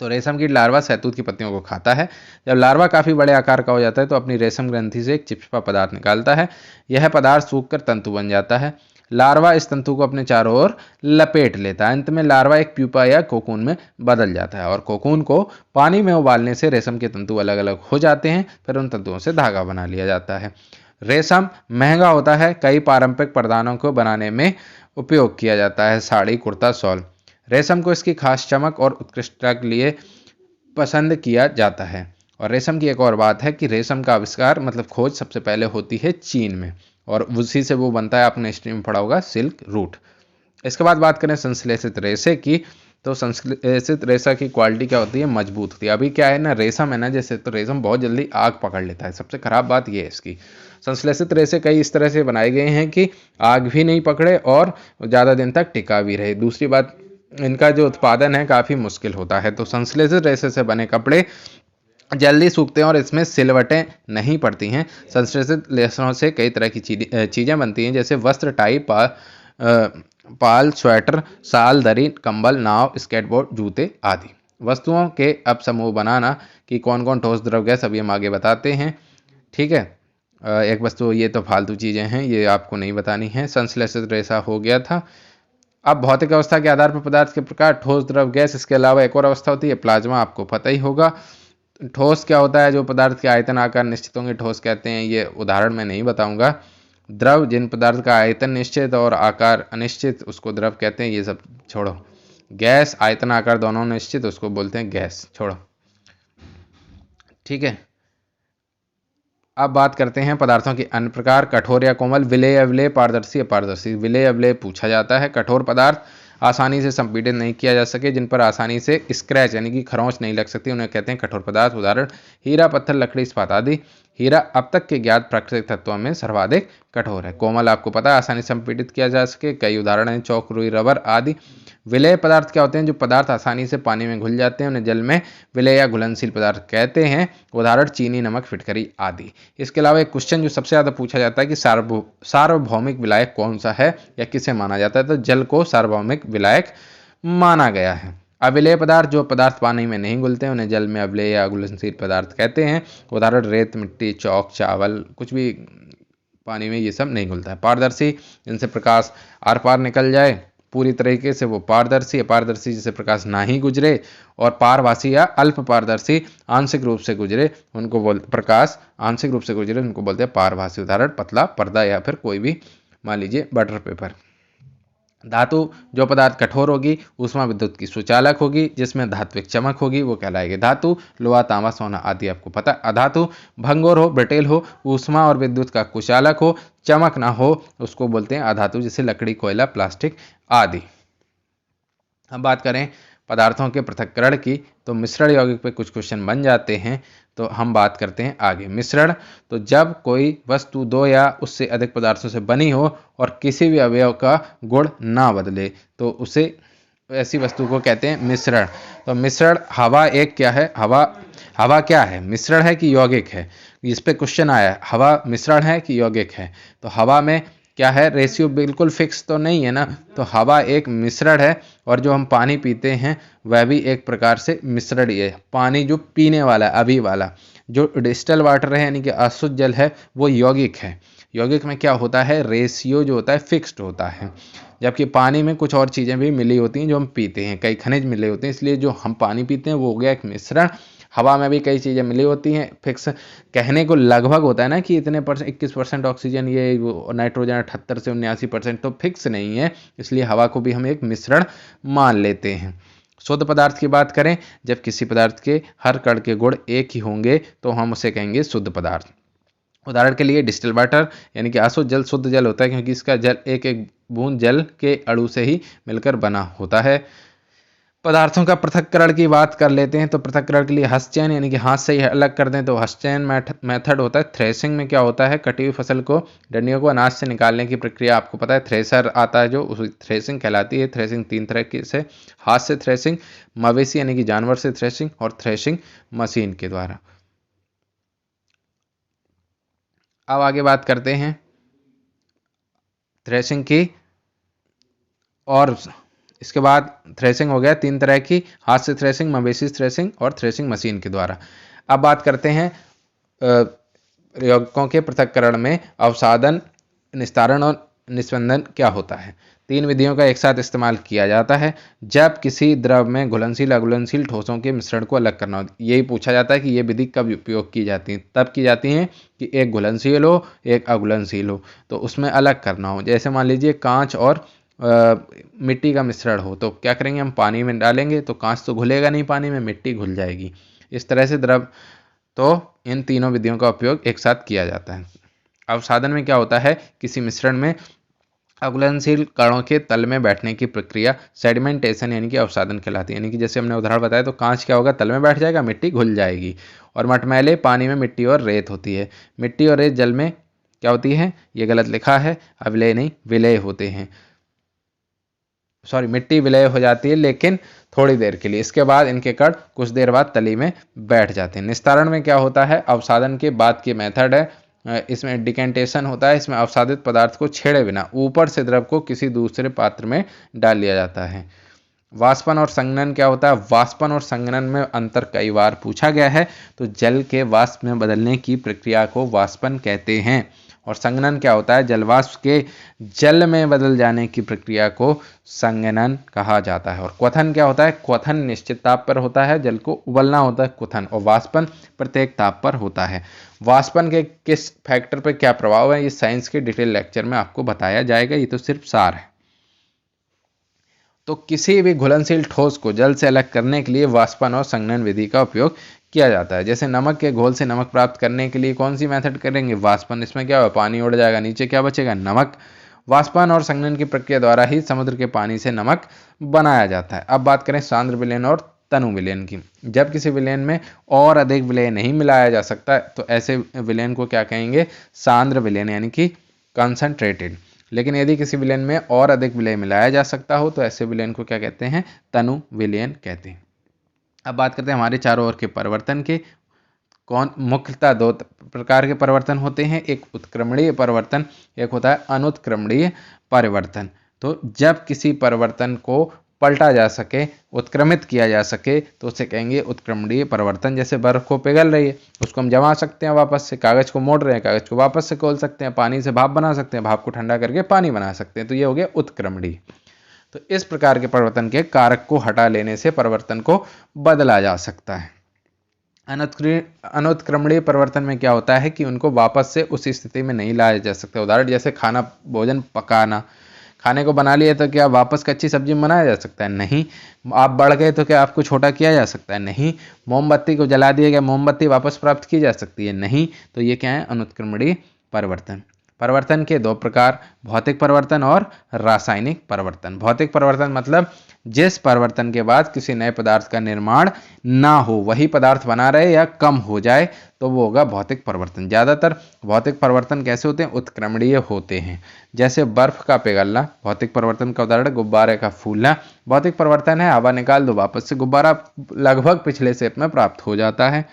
Speaker 1: तो रेशम कीट लार्वा शहतूत की पत्तियों को खाता है। जब लार्वा काफ़ी बड़े आकार का हो जाता है तो अपनी रेशम ग्रंथि से एक चिपचिपा पदार्थ निकालता है। यह पदार्थ सूखकर तंतु बन जाता है। लार्वा इस तंतु को अपने चारों ओर लपेट लेता है। अंत में लार्वा एक प्यूपा या कोकून में बदल जाता है, और कोकून को पानी में उबालने से रेशम के तंतु अलग अलग हो जाते हैं। फिर उन तंतुओं से धागा बना लिया जाता है। रेशम महंगा होता है, कई पारंपरिक परिधानों को बनाने में उपयोग किया जाता है, साड़ी, कुर्ता, शॉल। रेशम को इसकी खास चमक और उत्कृष्टता के लिए पसंद किया जाता है। और रेशम की एक और बात है कि रेशम का आविष्कार मतलब खोज सबसे पहले होती है चीन में, और उसी से वो बनता है, आपने हिस्ट्री में पढ़ा होगा, सिल्क रूट। इसके बाद बात करें संश्लेषित रेशे की, तो संश्लेषित रेशा की क्वालिटी क्या होती है, मजबूत होती है। अभी क्या है ना, रेशम है ना जैसे, तो रेशम बहुत जल्दी आग पकड़ लेता है, सबसे खराब बात ये है इसकी। संश्लेषित रेशे कई इस तरह से बनाए गए हैं कि आग भी नहीं पकड़े और ज़्यादा दिन तक टिका भी रहे। दूसरी बात, इनका जो उत्पादन है काफ़ी मुश्किल होता है। तो संश्लेषित रेशे से बने कपड़े जल्दी सूखते हैं और इसमें सिलवटें नहीं पड़ती हैं। संश्लेषित रेशों से कई तरह की चीज़ें बनती हैं, जैसे वस्त्र, टाई, पाल, स्वेटर, शाल, दरी, कंबल, नाव, स्केटबोर्ड, जूते आदि। वस्तुओं के अब समूह बनाना कि कौन कौन ठोस, द्रव, गैस, अभी हम आगे बताते हैं। ठीक है, एक वस्तु, ये तो फालतू चीज़ें हैं, ये आपको नहीं बतानी है। संश्लेषित रेशा हो गया था। अब भौतिक अवस्था के आधार पर पदार्थ के प्रकार, ठोस, द्रव, गैस, इसके अलावा एक और अवस्था होती है प्लाज्मा, आपको पता ही होगा। ठोस क्या होता है, जो पदार्थ के आयतन आकार निश्चित होंगे, ठोस कहते हैं। ये उदाहरण मैं नहीं बताऊंगा। द्रव, जिन पदार्थ का आयतन निश्चित और आकार अनिश्चित, उसको द्रव कहते हैं। ये सब छोड़ो। गैस, आयतन आकार दोनों निश्चित, उसको बोलते हैं गैस। छोड़ो, ठीक है। अब बात करते हैं पदार्थों के अन्य प्रकार, कठोर या कोमल, विलेय, अविलेय, पारदर्शी, अपारदर्शी। विलेय, अविलेय पूछा जाता है। कठोर पदार्थ आसानी से संपीड़ित नहीं किया जा सके, जिन पर आसानी से स्क्रैच यानी कि खरोंच नहीं लग सकती, उन्हें कहते हैं कठोर पदार्थ। उदाहरण, हीरा, पत्थर, लकड़ी, इस्पात आदि। हीरा अब तक के ज्ञात प्राकृतिक तत्वों में सर्वाधिक कठोर है। कोमल आपको पता है, आसानी से संपीड़ित किया जा सके, कई उदाहरण हैं, चौक, रुई, रबर आदि। विलेय पदार्थ क्या होते हैं, जो पदार्थ आसानी से पानी में घुल जाते हैं, उन्हें जल में विलेय या घुलनशील पदार्थ कहते हैं। उदाहरण, चीनी, नमक, फिटकरी आदि। इसके अलावा एक क्वेश्चन जो सबसे ज़्यादा पूछा जाता है कि सार्वभौमिक विलायक कौन सा है या किसे माना जाता है, तो जल को सार्वभौमिक विलायक माना गया है। अविलेय पदार्थ, जो पदार्थ पानी में नहीं घुलते हैं, उन्हें जल में अविलेय या घुलनशील पदार्थ कहते हैं। उदाहरण, रेत, मिट्टी, चौक, चावल, कुछ भी पानी में ये सब नहीं घुलता है। पारदर्शी, जिनसे प्रकाश आर पार निकल जाए पूरी तरीके से, वो पारदर्शी। अपारदर्शी, जिसे प्रकाश ना ही गुजरे। और पारभासी या अल्प पारदर्शी, आंशिक रूप से गुजरे, उनको प्रकाश आंशिक रूप से गुजरे, उनको बोलते हैं पारभासी। उदाहरण, पतला पर्दा या फिर कोई भी मान लीजिए बटर पेपर। धातु, जो पदार्थ कठोर होगी, ऊष्मा विद्युत की सुचालक होगी, जिसमें धात्विक चमक होगी, वो कहलाएगी धातु। लोहा, तांबा, सोना आदि आपको पता। अधातु, भंगुर हो, ब्रिटेल हो, ऊष्मा और विद्युत का कुचालक हो, चमक ना हो, उसको बोलते हैं अधातु, जैसे लकड़ी, कोयला, प्लास्टिक आदि। अब बात करें पदार्थों के पृथक्करण की, तो मिश्रण यौगिक पे कुछ क्वेश्चन बन जाते हैं, तो हम बात करते हैं आगे। मिश्रण, तो जब कोई वस्तु दो या उससे अधिक पदार्थों से बनी हो और किसी भी अवयव का गुण ना बदले, तो उसे, ऐसी वस्तु को कहते हैं मिश्रण। तो मिश्रण, हवा एक क्या है, हवा क्या है, मिश्रण है कि यौगिक है, इस पे क्वेश्चन आया है। हवा मिश्रण है कि यौगिक है, तो हवा में क्या है, रेशियो बिल्कुल फिक्स तो नहीं है ना, तो हवा एक मिश्रण है। और जो हम पानी पीते हैं वह भी एक प्रकार से मिश्रण ही है। पानी जो पीने वाला है, अभी वाला, जो डिस्टिल वाटर है यानी कि अशुद्ध जल है, वो यौगिक है। यौगिक में क्या होता है, रेशियो जो होता है फिक्स्ड होता है, जबकि पानी में कुछ और चीज़ें भी मिली होती हैं जो हम पीते हैं, कई खनिज मिले होते हैं, इसलिए जो हम पानी पीते हैं वो हो गया एक मिश्रण। हवा में भी कई चीज़ें मिली होती हैं, फिक्स कहने को लगभग होता है ना कि इतने %, 21% ऑक्सीजन, ये नाइट्रोजन 78 से 79%, तो फिक्स नहीं है, इसलिए हवा को भी हम एक मिश्रण मान लेते हैं। शुद्ध पदार्थ की बात करें, जब किसी पदार्थ के हर कण के गुण एक ही होंगे तो हम उसे कहेंगे शुद्ध पदार्थ। उदाहरण के लिए डिस्टिल वाटर यानी कि अशुद्ध जल शुद्ध जल होता है, क्योंकि इसका जल एक एक बूंद जल के अणु से ही मिलकर बना होता है। पदार्थों का पृथक्करण की बात कर लेते हैं, तो पृथक्करण के लिए हस्तचयन यानी कि हाथ से ही अलग कर दें, तो हस्तचयन मेथड होता है। थ्रेसिंग में क्या होता है, कटी हुई फसल को, डंडियों को अनाज से निकालने की प्रक्रिया आपको पता है, थ्रेसर आता है जो, उस थ्रेसिंग कहलाती है। थ्रेसिंग तीन तरह की से, हाथ से थ्रेसिंग, मवेशी यानी कि जानवर से थ्रेसिंग, और थ्रेसिंग मशीन के द्वारा। अब आगे बात करते हैं थ्रेसिंग की, और इसके बाद थ्रेसिंग हो गया तीन तरह की, हाथ से थ्रेसिंग, मवेशी थ्रेसिंग और थ्रेसिंग मशीन के द्वारा। अब बात करते हैं यौगिकों के पृथक्करण में अवसादन, निस्तारण और निस्पंदन क्या होता है। तीन विधियों का एक साथ इस्तेमाल किया जाता है जब किसी द्रव में घुलनशील अघुलनशील ठोसों के मिश्रण को अलग करना हो। यही पूछा जाता है कि ये विधि कब उपयोग की जाती है, तब की जाती है कि एक घुलनशील हो, एक अघुलनशील हो, तो उसमें अलग करना हो। जैसे मान लीजिए कांच और मिट्टी का मिश्रण हो, तो क्या करेंगे, हम पानी में डालेंगे तो कांच तो घुलेगा नहीं, पानी में मिट्टी घुल जाएगी। इस तरह से द्रव, तो इन तीनों विधियों का उपयोग एक साथ किया जाता है। अवसादन में क्या होता है, किसी मिश्रण में अघुलनशील कणों के तल में बैठने की प्रक्रिया सेडिमेंटेशन यानी कि अवसादन कहलाती है। यानी कि जैसे हमने उदाहरण बताया, तो कांच क्या होगा, तल में बैठ जाएगा, मिट्टी घुल जाएगी। और मटमैले पानी में मिट्टी और रेत होती है। मिट्टी और रेत जल में क्या होती है, ये गलत लिखा है, अविलय नहीं विलय होते हैं। सॉरी, मिट्टी विलय हो जाती है लेकिन थोड़ी देर के लिए, इसके बाद इनके कण कुछ देर बाद तली में बैठ जाते हैं। निस्तारण में क्या होता है, अवसादन के बाद की मेथड है, इसमें डिकेंटेशन होता है। इसमें अवसादित पदार्थ को छेड़े बिना ऊपर से द्रव को किसी दूसरे पात्र में डाल लिया जाता है। वाष्पन और संघनन क्या होता है, वाष्पन और संघनन में अंतर कई बार पूछा गया है। तो जल के वाष्प में बदलने की प्रक्रिया को वाष्पन कहते हैं। और संघनन क्या होता है, जलवाष्प के जल में बदल जाने की प्रक्रिया को संघनन कहा जाता है। और क्वथन क्या होता है, क्वथन निश्चित ताप पर होता है, जल को उबलना होता है क्वथन। और वाष्पन प्रत्येक ताप पर होता है। वाष्पन के किस फैक्टर पर क्या प्रभाव है, ये साइंस के डिटेल लेक्चर में आपको बताया जाएगा, ये तो सिर्फ सार है। तो किसी भी घुलनशील ठोस को जल से अलग करने के लिए वाष्पन और संघनन विधि का उपयोग किया जाता है। जैसे नमक के घोल से नमक प्राप्त करने के लिए कौन सी मेथड करेंगे, वाष्पन। इसमें क्या होगा, पानी उड़ जाएगा, नीचे क्या बचेगा, नमक। वाष्पन और संघनन की प्रक्रिया द्वारा ही समुद्र के पानी से नमक बनाया जाता है। अब बात करें सांद्र विलयन और तनु विलयन की। जब किसी विलयन में और अधिक विलय नहीं मिलाया जा सकता तो ऐसे विलयन को क्या कहेंगे, सांद्र विलयन यानी कि कंसंट्रेटेड। लेकिन यदि किसी विलयन में और अधिक विलय मिलाया जा सकता हो तो ऐसे विलयन को क्या कहते हैं, तनु विलयन कहते हैं। अब बात करते हैं हमारे चारों ओर के परिवर्तन के। मुख्यतः दो प्रकार के परिवर्तन होते हैं, एक उत्क्रमणीय परिवर्तन, एक होता है अनुत्क्रमणीय परिवर्तन। तो जब किसी परिवर्तन को पलटा जा सके, उत्क्रमित किया जा सके, तो उसे कहेंगे उत्क्रमणीय परिवर्तन। जैसे बर्फ को पिघल रही है, उसको हम जमा सकते हैं वापस से, कागज को मोड़ रहे हैं, कागज को वापस से खोल सकते हैं, पानी से भाप बना सकते हैं, भाप को ठंडा करके पानी बना सकते हैं। तो ये हो गया उत्क्रमणीय। तो इस प्रकार के परिवर्तन के कारक को हटा लेने से परिवर्तन को बदला जा सकता है। अनुत्क्रमणीय परिवर्तन में क्या होता है कि उनको वापस से उस स्थिति में नहीं लाया जा सकता। उदाहरण जैसे खाना, भोजन पकाना, खाने को बना लिया तो क्या वापस कच्ची सब्जी में बनाया जा सकता है, नहीं। आप बढ़ गए तो क्या आपको छोटा किया जा सकता है, नहीं। मोमबत्ती को जला दिया गया, मोमबत्ती वापस प्राप्त की जा सकती है, नहीं। तो ये क्या है, अनुत्क्रमणीय परिवर्तन। परिवर्तन के दो प्रकार, भौतिक परिवर्तन और रासायनिक परिवर्तन। भौतिक परिवर्तन मतलब जिस परिवर्तन के बाद किसी नए पदार्थ का निर्माण ना हो, वही पदार्थ बना रहे या कम हो जाए, तो वो होगा भौतिक परिवर्तन। ज़्यादातर भौतिक परिवर्तन कैसे होते हैं, उत्क्रमणीय होते हैं। जैसे बर्फ का पिघलना भौतिक परिवर्तन का उदाहरण, गुब्बारे का फूलना भौतिक परिवर्तन है। हवा निकाल दो, वापस से गुब्बारा लगभग पिछले शेप में प्राप्त हो जाता है।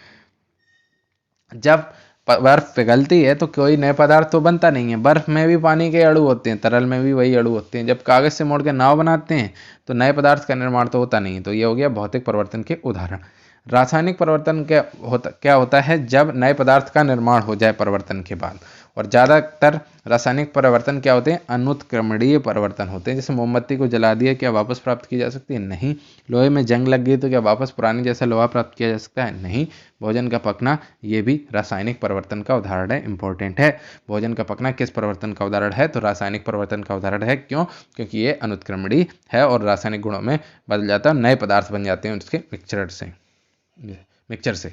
Speaker 1: जब बर्फ पिघलती है तो कोई नए पदार्थ तो बनता नहीं है, बर्फ में भी पानी के अणु होते हैं, तरल में भी वही अणु होते हैं। जब कागज से मोड़ के नाव बनाते हैं तो नए पदार्थ का निर्माण तो होता नहीं है। तो ये हो गया भौतिक परिवर्तन के उदाहरण। रासायनिक परिवर्तन क्या होता है, जब नए पदार्थ का निर्माण हो जाए परिवर्तन के बाद। और ज़्यादातर रासायनिक परिवर्तन क्या होते हैं, अनुत्क्रमणीय परिवर्तन होते हैं। जैसे मोमबत्ती को जला दिया, क्या वापस प्राप्त की जा सकती है, नहीं। लोहे में जंग लग गई तो क्या वापस पुरानी जैसा लोहा प्राप्त किया जा सकता है, नहीं। भोजन का पकना, ये भी रासायनिक परिवर्तन का उदाहरण है, इंपॉर्टेंट है। भोजन का पकना किस परिवर्तन का उदाहरण है, तो रासायनिक परिवर्तन का उदाहरण है। क्यों, क्योंकि ये अनुत्क्रमणीय है और रासायनिक गुणों में बदल जाता है, नए पदार्थ बन जाते हैं उसके मिक्सचर से।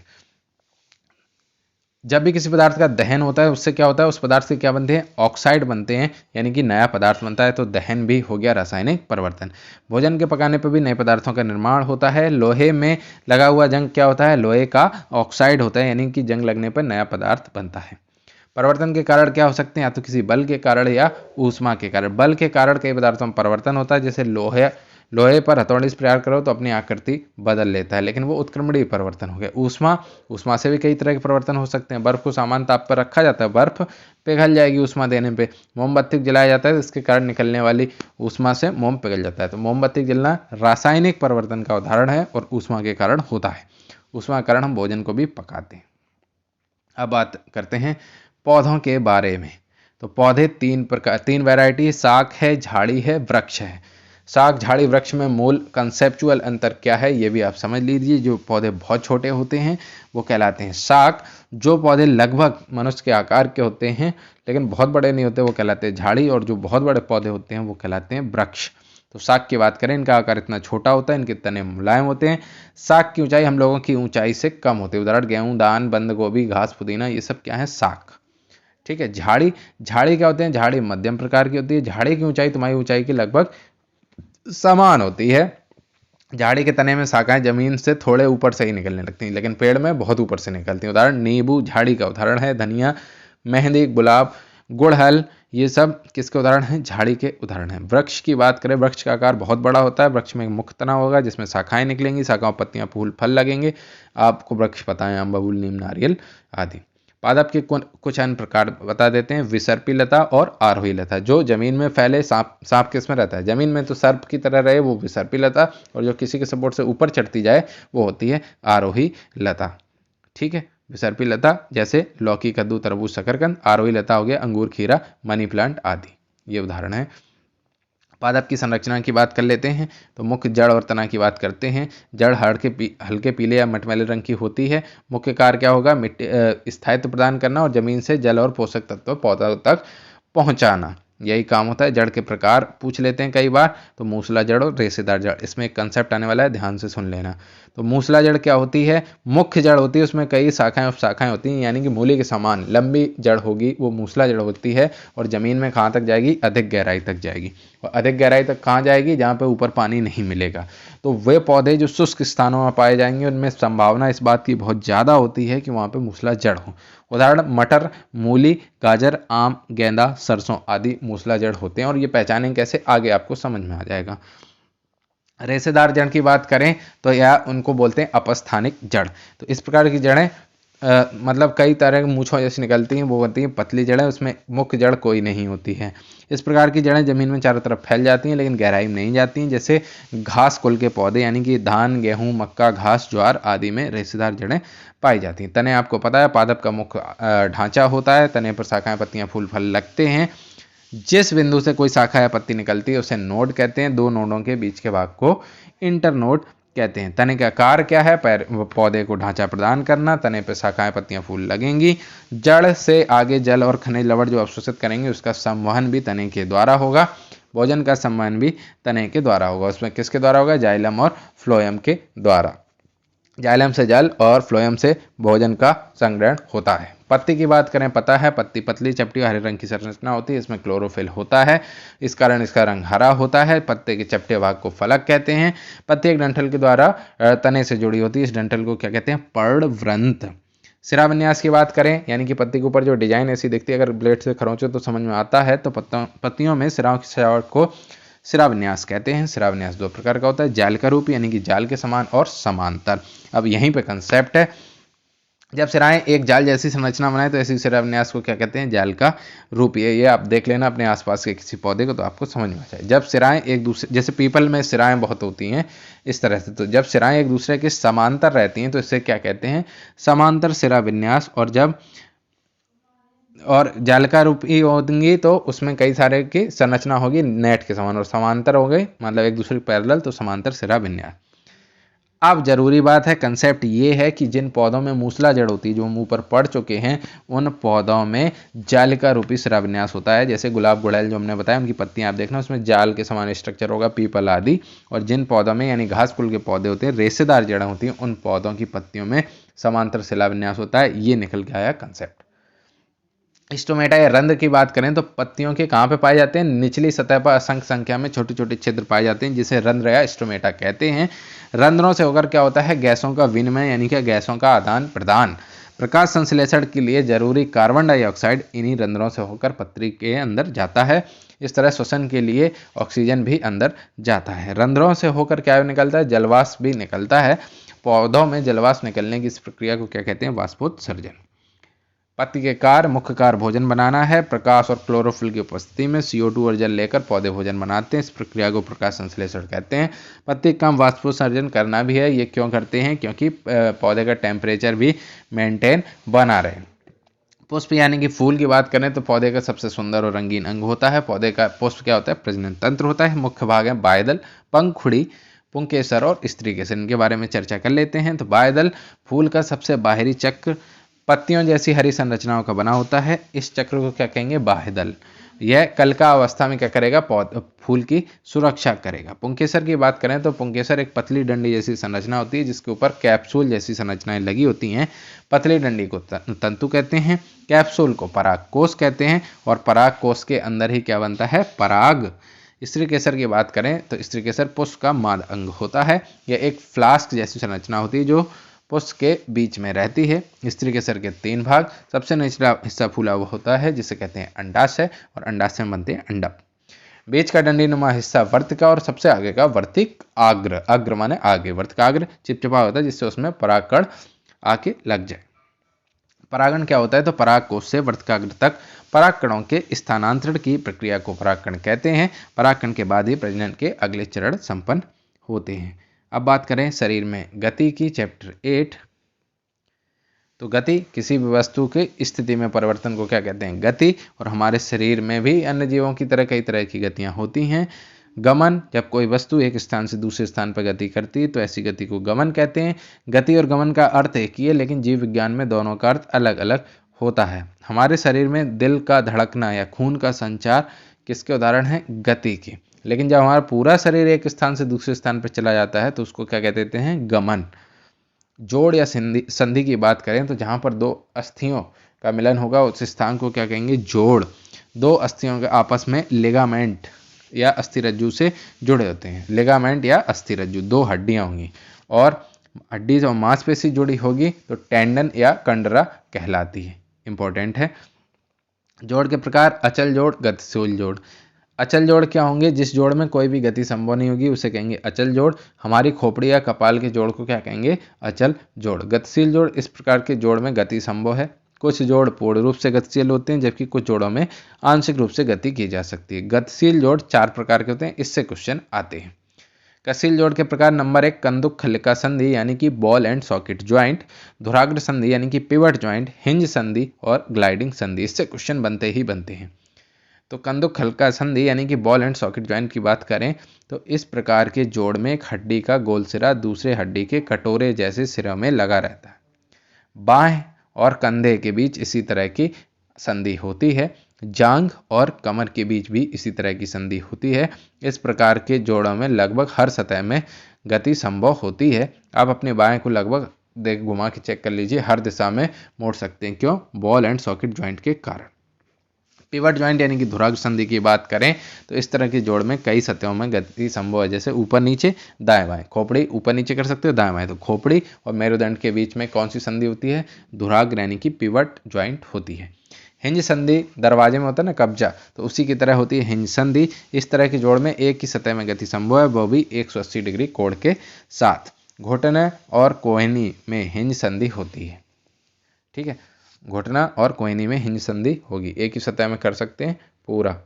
Speaker 1: जब भी किसी पदार्थ का दहन होता है, उससे क्या होता है, उस पदार्थ से क्या बनते हैं, ऑक्साइड बनते हैं, यानी कि नया पदार्थ बनता है। तो दहन भी हो गया रासायनिक परिवर्तन। भोजन के पकाने पर भी नए पदार्थों का निर्माण होता है। लोहे में लगा हुआ जंग क्या होता है, लोहे का ऑक्साइड होता है, यानी कि जंग लगने पर नया पदार्थ बनता है। परिवर्तन के कारण क्या हो सकते हैं, या तो किसी बल के कारण या ऊष्मा के कारण। बल के कारण कई पदार्थों में परिवर्तन होता है, जैसे लोहे पर हथौड़ी से प्रहार करो तो अपनी आकृति बदल लेता है, लेकिन वो उत्क्रमणीय परिवर्तन हो गया। ऊष्मा से भी कई तरह के परिवर्तन हो सकते हैं। बर्फ को सामान्य ताप पर रखा जाता है, बर्फ पिघल जाएगी ऊष्मा देने पे। मोमबत्ती जलाया जाता है, इसके कारण निकलने वाली ऊष्मा से मोम पिघल जाता है। तो मोमबत्ती जलना रासायनिक परिवर्तन का उदाहरण है और ऊष्मा के कारण होता है। ऊष्मा के कारण हम भोजन को भी पकाते हैं। अब बात करते हैं पौधों के बारे में। तो पौधे तीन वैरायटी, शाक है, झाड़ी है, वृक्ष है। शाक, झाड़ी, वृक्ष में मूल कंसेप्चुअल अंतर क्या है, ये भी आप समझ लीजिए। जो पौधे बहुत छोटे होते हैं वो कहलाते हैं शाक। जो पौधे लगभग मनुष्य के आकार के होते हैं लेकिन बहुत बड़े नहीं होते, वो कहलाते हैं झाड़ी। और जो बहुत बड़े पौधे होते हैं वो कहलाते हैं वृक्ष। तो शाक की बात करें, इनका आकार इतना छोटा होता है, इनके तने मुलायम होते हैं। शाक की ऊंचाई हम लोगों की ऊंचाई से कम होती है। उदाहरण गेहूं, धान, बंद गोभी, घास, पुदीना, ये सब क्या है, शाक। ठीक है। झाड़ी, झाड़ी क्या होते हैं, झाड़ी मध्यम प्रकार की होती है। झाड़ी की ऊंचाई तुम्हारी ऊंचाई की लगभग समान होती है। झाड़ी के तने में शाखाएं जमीन से थोड़े ऊपर से ही निकलने लगती हैं, लेकिन पेड़ में बहुत ऊपर से निकलती हैं। उदाहरण नींबू झाड़ी का उदाहरण है, धनिया, मेहंदी, गुलाब, गुड़हल, ये सब किसके उदाहरण हैं, झाड़ी के उदाहरण हैं। वृक्ष की बात करें, वृक्ष का आकार बहुत बड़ा होता है। वृक्ष में एक मुख्य तना होगा जिसमें शाखाएं निकलेंगी, शाखाओं पत्तियां फूल फल लगेंगे। आपको वृक्ष पता है, आम, बबूल, नीम, नारियल आदि। पादप के कुछ अन्य प्रकार बता देते हैं, विसर्पी लता और आरोही लता। जो जमीन में फैले, सांप किस में रहता है, जमीन में तो सर्प की तरह रहे, वो विसर्पी लता, और जो किसी के सपोर्ट से ऊपर चढ़ती जाए वो होती है आरोही लता। ठीक है, विसर्पी लता जैसे लौकी, कद्दू, तरबूज, शकरकंद। आरोही लता हो गया अंगूर, खीरा, मनी प्लांट आदि, ये उदाहरण है। पादप की संरचना की बात कर लेते हैं तो मुख्य जड़ और तना की बात करते हैं। जड़ हल्के पीले या मटमैले रंग की होती है। मुख्य कार्य क्या होगा, मिट्टी स्थायित्व प्रदान करना और जमीन से जल और पोषक तत्व पौधा तक पहुंचाना, यही काम होता है। जड़ के प्रकार पूछ लेते हैं कई बार, तो मूसला जड़ और रेशेदार जड़, इसमें एक कंसेप्ट आने वाला है, ध्यान से सुन लेना। तो मूसला जड़ क्या होती है, मुख्य जड़ होती है, उसमें कई शाखाएं उपशाखाएं होती हैं, यानी कि मूली के समान लंबी जड़ होगी, वो मूसला जड़ होती है। और जमीन में कहाँ तक जाएगी, अधिक गहराई तक जाएगी। और अधिक गहराई तक कहाँ जाएगी, जहाँ पे ऊपर पानी नहीं मिलेगा। तो वे पौधे जो शुष्क स्थानों में पाए जाएंगे, उनमें संभावना इस बात की बहुत ज़्यादा होती है कि वहाँ पे मूसला जड़ हो। उदाहरण मटर, मूली, गाजर, आम, गेंदा, सरसों आदि मूसला जड़ होते हैं। और ये पहचानें कैसे, आगे आपको समझ में आ जाएगा। रेशेदार जड़ की बात करें तो यह उनको बोलते हैं अपस्थानिक जड़। तो इस प्रकार की जड़ें मतलब कई तरह की मूंछों जैसी निकलती हैं, वो होती हैं पतली जड़ें, उसमें मुख्य जड़ कोई नहीं होती है। इस प्रकार की जड़ें जमीन में चारों तरफ फैल जाती हैं, लेकिन गहराई में नहीं जाती हैं। जैसे घास कुल के पौधे, यानी कि धान, गेहूं, मक्का, घास, ज्वार आदि में रेशेदार जड़ें पाई जाती हैं। तने आपको पता है पादप का मुख्य ढांचा होता है। तने पर शाखाएं, पत्तियां, फूल फल लगते हैं। जिस बिंदु से कोई शाखा या पत्ती निकलती है उसे नोड कहते हैं। दो नोडों के बीच के भाग को इंटरनोड कहते हैं। तने का कार्य क्या है, पौधे को ढांचा प्रदान करना। तने पर शाखाएं, पत्तियां, फूल लगेंगी। जड़ से आगे जल और खनिज लवण जो अवशोषित करेंगे, उसका संवहन भी तने के द्वारा होगा। भोजन का संवहन भी तने के द्वारा होगा। उसमें किसके द्वारा होगा, जाइलम और फ्लोएम के द्वारा। जाइलम से जल और फ्लोएम से भोजन का संग्रहण होता है। पत्ती की बात करें, पता है पत्ती पतली, चपटी, हरे रंग की संरचना होती है। इसमें क्लोरोफिल होता है, इस कारण इसका रंग हरा होता है। पत्ते के चपटे भाग को फलक कहते हैं। पत्ती एक डंठल के द्वारा तने से जुड़ी होती है। इस डंठल को क्या कहते हैं, पर्णवृंत। शिराविन्यास की बात करें, यानी कि पत्ती के ऊपर जो डिजाइन ऐसी दिखती है, अगर ब्लेड से खरोंचे तो समझ में आता है। तो पत्तियों में सिराओं की सजावट को शिराविन्यास कहते हैं। शिराविन्यास दो प्रकार का होता है, जाल का रूप यानी कि जाल के समान, और समांतर। अब यहीं पे कंसेप्ट है, जब सिराएं एक जाल जैसी संरचना बनाए तो ऐसी शिराविन्यास को क्या कहते हैं, जाल का रूप। ये आप देख लेना अपने आसपास के किसी पौधे को, तो आपको समझ में आ जाए। जब सिराएं एक दूसरे, जैसे पीपल में सिराएं बहुत होती हैं इस तरह से, तो जब सिराएं एक दूसरे के समांतर रहती हैं तो इसे क्या कहते हैं, समांतर शिराविन्यास। और जाल का रूप ही होंगी तो उसमें कई सारे की संरचना होगी नेट के समान, और समांतर हो गई मतलब एक दूसरे के पैरेलल, तो समांतर शिराविन्यास। अब जरूरी बात है, कंसेप्ट ये है कि जिन पौधों में मूसला जड़ होती है, जो मुंह पर पड़ चुके हैं, उन पौधों में जालिका रूपी शिराविन्यास होता है। जैसे गुलाब, गुड़हल जो हमने बताया, उनकी पत्तियां आप देखना, उसमें जाल के समान स्ट्रक्चर होगा, पीपल आदि। और जिन पौधों में यानी घास कुल के पौधे होते हैं, रेशेदार जड़ें होती हैं, उन पौधों की पत्तियों में समांतर शिलाविन्यास होता है। ये निकल के आया कंसेप्ट। स्टोमेटा या रंध्र की बात करें तो पत्तियों के कहाँ पे पाए जाते हैं, निचली सतह पर असंख्य संख्या में छोटे छोटे छिद्र पाए जाते हैं, जिसे रंध्र या स्टोमेटा कहते हैं। रंध्रों से होकर क्या होता है, गैसों का विनिमय यानी कि गैसों का आदान प्रदान। प्रकाश संश्लेषण के लिए जरूरी कार्बन डाइऑक्साइड इन्हीं रंध्रों से होकर पत्ती के अंदर जाता है। इस तरह श्वसन के लिए ऑक्सीजन भी अंदर जाता है। रंध्रों से होकर क्या निकलता है, जलवाष्प भी निकलता है। पौधों में जलवाष्प निकलने की इस प्रक्रिया को क्या कहते हैं, वाष्पोत्सर्जन। पत्ती के कार्य, मुख्य कार्य भोजन बनाना है। प्रकाश और क्लोरोफिल की उपस्थिति में CO2 और जल लेकर पौधे भोजन बनाते हैं। इस प्रक्रिया को प्रकाश संश्लेषण कहते हैं। पत्ती का काम वाष्पोत्सर्जन करना भी है। ये क्यों करते हैं, क्योंकि पौधे का टेम्परेचर भी मेंटेन बना रहे। पुष्प यानी कि फूल की बात करें तो पौधे का सबसे सुंदर और रंगीन अंग होता है। पौधे का पुष्प क्या होता है, प्रजनन तंत्र होता है। मुख्य भाग है बायदल, पंखुड़ी, पुंकेसर और स्त्रीकेसर। इनके बारे में चर्चा कर लेते हैं। तो बायदल फूल का सबसे बाहरी चक्र पत्तियों जैसी हरी संरचनाओं का बना होता है। इस चक्र को क्या कहेंगे, बाह्यदल। यह कलिका अवस्था में क्या करेगा, फूल की सुरक्षा करेगा। पुंकेसर की बात करें तो पुंकेसर एक पतली डंडी जैसी संरचना होती है जिसके ऊपर कैप्सूल जैसी संरचनाएं लगी होती हैं। पतली डंडी को तंतु कहते हैं, कैप्सूल को परागकोश कहते हैं, और परागकोश के अंदर ही क्या बनता है, पराग। स्त्री केसर की बात करें तो स्त्री केसर पुष्प का माद अंग होता है। यह एक फ्लास्क जैसी संरचना होती है जो पुष्प के बीच में रहती है। स्त्री केसर के 3 भाग, सबसे निचला हिस्सा फूला हुआ होता है जिसे कहते हैं अंडाशय, और अंडाशय में बनते हैं अंडक। बीच का डंडीनुमा हिस्सा वर्तिका, और सबसे आगे का वर्तिक आग्र, अग्र माने आगे, वर्तिकाग्र चिपचिपा होता है जिससे उसमें परागकण आके लग जाए। परागण क्या होता है, तो परागकोश से वर्तिकाग्र तक परागकणों के स्थानांतरण की प्रक्रिया को परागकण कहते हैं। परागकण के बाद ही प्रजनन के अगले चरण संपन्न होते हैं। अब बात करें शरीर में गति की, चैप्टर 8। तो गति किसी भी वस्तु की स्थिति में परिवर्तन को क्या कहते हैं, गति। और हमारे शरीर में भी अन्य जीवों की तरह कई तरह की गतियां होती हैं। गमन, जब कोई वस्तु एक स्थान से दूसरे स्थान पर गति करती है तो ऐसी गति को गमन कहते हैं। गति और गमन का अर्थ एक ही है, लेकिन जीव विज्ञान में दोनों का अर्थ अलग अलग होता है। हमारे शरीर में दिल का धड़कना या खून का संचार किसके उदाहरण है, गति की। लेकिन जब हमारा पूरा शरीर एक स्थान से दूसरे स्थान पर चला जाता है तो उसको क्या कहते हैं, गमन। जोड़ या संधि की बात करें तो जहां पर दो अस्थियों का मिलन होगा उस स्थान को क्या कहेंगे, जोड़। दो अस्थियों के आपस में लिगामेंट या अस्थिरज्जु से जुड़े होते हैं। लिगामेंट या अस्थिरज्जु, दो हड्डियां होंगी, और हड्डी जब मांसपेशी जुड़ी होगी तो टेंडन या कंडरा कहलाती है। इंपॉर्टेंट है। जोड़ के प्रकार, अचल जोड़, गतिशील जोड़। अचल जोड़ क्या होंगे, जिस जोड़ में कोई भी गति संभव नहीं होगी उसे कहेंगे अचल जोड़। हमारी खोपड़ी या कपाल के जोड़ को क्या कहेंगे, अचल जोड़। गतिशील जोड़, इस प्रकार के जोड़ में गति संभव है। कुछ जोड़ पूर्ण रूप से गतिशील होते हैं जबकि कुछ जोड़ों में आंशिक रूप से गति की जा सकती है। गतिशील जोड़ 4 प्रकार के होते हैं, इससे क्वेश्चन आते हैं। गतिशील जोड़ के प्रकार, नंबर 1 कंदुक खलिका संधि यानी कि बॉल एंड सॉकेट ज्वाइंट, धुराग्र संधि यानी कि पिवट ज्वाइंट, हिंज संधि और ग्लाइडिंग संधि। इससे क्वेश्चन बनते ही बनते हैं। तो कंदुक खलिका संधि यानी कि बॉल एंड सॉकेट ज्वाइंट की बात करें तो इस प्रकार के जोड़ में एक हड्डी का गोल सिरा दूसरे हड्डी के कटोरे जैसे सिरों में लगा रहता है। बाएं और कंधे के बीच इसी तरह की संधि होती है। जांघ और कमर के बीच भी इसी तरह की संधि होती है। इस प्रकार के जोड़ों में लगभग हर सतह में गति संभव होती है। आप अपने बाएं को लगभग देख घुमा के चेक कर लीजिए, हर दिशा में मोड़ सकते हैं। क्यों, बॉल एंड सॉकेट ज्वाइंट के कारण। पिवट ज्वाइंट यानी कि धुराग्र संधि की बात करें तो इस तरह के जोड़ में कई सतहों में गति संभव है, जैसे ऊपर नीचे, दाएं बाएं। खोपड़ी ऊपर नीचे कर सकते हो, दाएं बाएं। तो खोपड़ी और मेरुदंड के बीच में कौन सी संधि होती है, धुराग्र यानी कि पिवट ज्वाइंट होती है। हिंज संधि, दरवाजे में होता है ना कब्जा, तो उसी की तरह होती है हिंज संधि। इस तरह के जोड़ में एक ही सतह में गति संभव है, वो भी 180 डिग्री कोण के साथ। घुटने और कोहनी में हिंज संधि होती है। ठीक है, घुटना और कोहनी में हिंज संधि होगी, एक ही सतह में कर सकते हैं पूरा।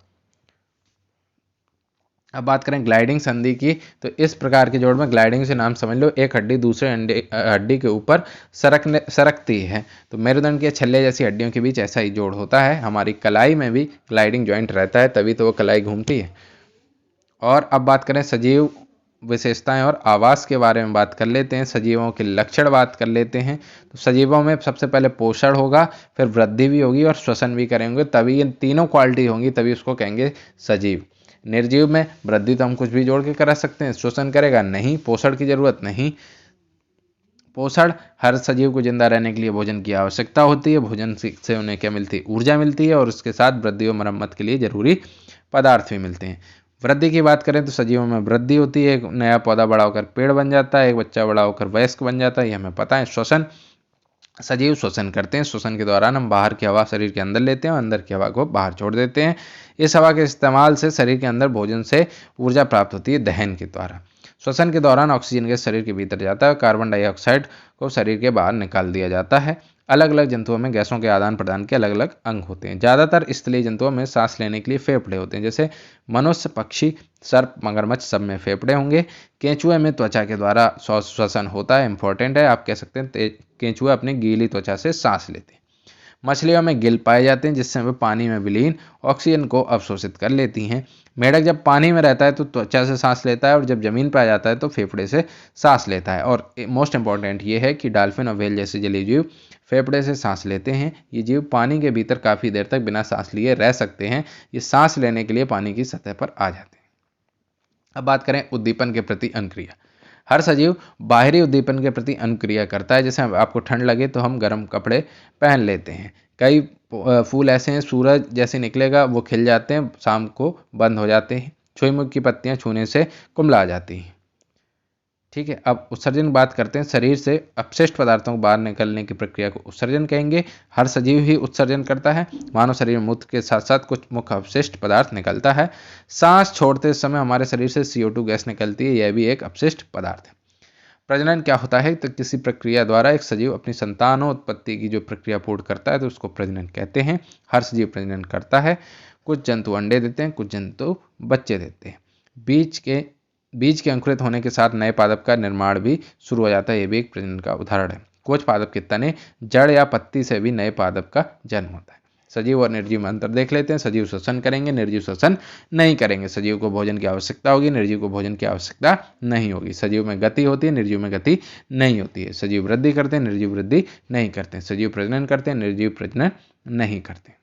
Speaker 1: अब बात करें ग्लाइडिंग संधि की, तो इस प्रकार के जोड़ में, ग्लाइडिंग से नाम समझ लो, एक हड्डी दूसरे हड्डी के ऊपर सरकती है। तो मेरुदंड के छल्ले जैसी हड्डियों के बीच ऐसा ही जोड़ होता है। हमारी कलाई में भी ग्लाइडिंग ज्वाइंट रहता है, तभी तो वो कलाई घूमती है। और अब बात करें सजीव विशेषताएं और आवास के बारे में बात कर लेते हैं। सजीवों के लक्षण बात कर लेते हैं। तो सजीवों में सबसे पहले पोषण होगा, फिर वृद्धि भी होगी और श्वसन भी करेंगे, तभी ये तीनों क्वालिटी होंगी, तभी उसको कहेंगे सजीव। निर्जीव में वृद्धि तो हम कुछ भी जोड़ के करा सकते हैं, श्वसन करेगा नहीं, पोषण की जरूरत नहीं। पोषण, हर सजीव को जिंदा रहने के लिए भोजन की आवश्यकता होती है, भोजन से उन्हें क्या मिलती है, ऊर्जा मिलती है, और उसके साथ वृद्धि और मरम्मत के लिए जरूरी पदार्थ भी मिलते हैं। वृद्धि की बात करें तो सजीवों में वृद्धि होती है, एक नया पौधा बड़ा होकर पेड़ बन जाता है, एक बच्चा बड़ा होकर वयस्क बन जाता है, ये हमें पता है। श्वसन, सजीव श्वसन करते हैं। श्वसन के दौरान हम बाहर की हवा शरीर के अंदर लेते हैं और अंदर की हवा को बाहर छोड़ देते हैं। इस हवा के इस्तेमाल से शरीर के अंदर भोजन से ऊर्जा प्राप्त होती है दहन के द्वारा। श्वसन के दौरान ऑक्सीजन गैस शरीर के भीतर जाता है और कार्बन डाइऑक्साइड को शरीर के बाहर निकाल दिया जाता है। अलग अलग जंतुओं में गैसों के आदान प्रदान के अलग अलग अंग होते हैं। ज़्यादातर स्थलीय जंतुओं में सांस लेने के लिए फेफड़े होते हैं, जैसे मनुष्य, पक्षी, सर्प, मगरमच्छ, सब में फेफड़े होंगे। केंचुए में त्वचा के द्वारा श्वसन होता है। इंपॉर्टेंट है, आप कह सकते हैं केंचुए अपनी गीली त्वचा से सांस लेते हैं। मछलियों में गिल पाए जाते हैं जिससे वे पानी में विलीन ऑक्सीजन को अवशोषित कर लेती हैं। मेढक जब पानी में रहता है तो त्वचा से सांस लेता है और जब जमीन पर आ जाता है तो फेफड़े से सांस लेता है। और मोस्ट इंपॉर्टेंट ये है कि डॉल्फिन और व्हेल जैसे जलीय जीव फेफड़े से सांस लेते हैं। ये जीव पानी के भीतर काफ़ी देर तक बिना सांस लिए रह सकते हैं। ये सांस लेने के लिए पानी की सतह पर आ जाते हैं। अब बात करें उद्दीपन के प्रति अनुक्रिया। हर सजीव बाहरी उद्दीपन के प्रति अनुक्रिया करता है। जैसे आपको ठंड लगे तो हम गर्म कपड़े पहन लेते हैं। कई फूल ऐसे हैं, सूरज जैसे निकलेगा वो खिल जाते हैं, शाम को बंद हो जाते हैं। छुई-मुख की पत्तियां छूने से कुम्हला जाती हैं। ठीक है, अब उत्सर्जन की बात करते हैं। शरीर से अपशिष्ट पदार्थों को बाहर निकलने की प्रक्रिया को उत्सर्जन कहेंगे। हर सजीव ही उत्सर्जन करता है। मानव शरीर में मूत्र के साथ साथ कुछ मुख्य अपशिष्ट पदार्थ निकलता है। सांस छोड़ते समय हमारे शरीर से CO2 गैस निकलती है, यह भी एक अपशिष्ट पदार्थ है। प्रजनन क्या होता है? तो किसी प्रक्रिया द्वारा एक सजीव अपनी संतानोत्पत्ति की जो प्रक्रिया पूर्ण करता है तो उसको प्रजनन कहते हैं। हर सजीव प्रजनन करता है। कुछ जंतु अंडे देते हैं, कुछ जंतु बच्चे देते हैं। बीज के अंकुरित होने के साथ नए पादप का निर्माण भी शुरू हो जाता है। यह भी एक प्रजनन का उदाहरण है। कुछ पादप के तने, जड़ या पत्ती से भी नए पादप का जन्म होता है। सजीव और निर्जीव में अंतर देख लेते हैं। सजीव श्वसन करेंगे, निर्जीव श्वसन नहीं करेंगे। सजीव को भोजन की आवश्यकता होगी, निर्जीव को भोजन की आवश्यकता नहीं होगी। सजीव में गति होती है, निर्जीव में गति नहीं होती है। सजीव वृद्धि करते हैं, निर्जीव वृद्धि नहीं करते। सजीव प्रजनन करते हैं, निर्जीव प्रजनन नहीं करते।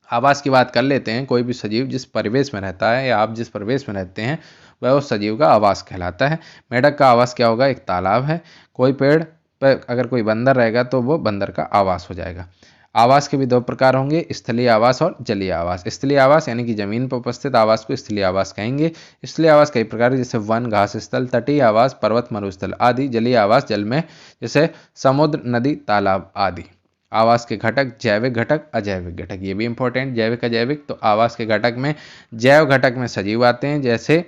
Speaker 1: आवास की बात कर लेते हैं। कोई भी सजीव जिस परिवेश में रहता है या आप जिस परिवेश में रहते हैं वह उस सजीव का आवास कहलाता है। मेढक का आवास क्या होगा? एक तालाब है। कोई पेड़ पर अगर कोई बंदर रहेगा तो वो बंदर का आवास हो जाएगा। आवास के भी दो प्रकार होंगे, स्थलीय आवास और जलीय आवास। स्थलीय आवास यानी कि जमीन पर उपस्थित आवास को स्थलीय आवास कहेंगे। स्थलीय आवास कई प्रकार है, जैसे वन, घास स्थल, तटीय आवास, पर्वत, मरुस्थल आदि। जलीय आवास जल में, जैसे समुद्र, नदी, तालाब आदि। आवास के घटक, जैविक घटक, अजैविक घटक। ये भी इंपॉर्टेंट, जैविक अजैविक। तो आवास के घटक में जैव घटक में सजीव आते हैं, जैसे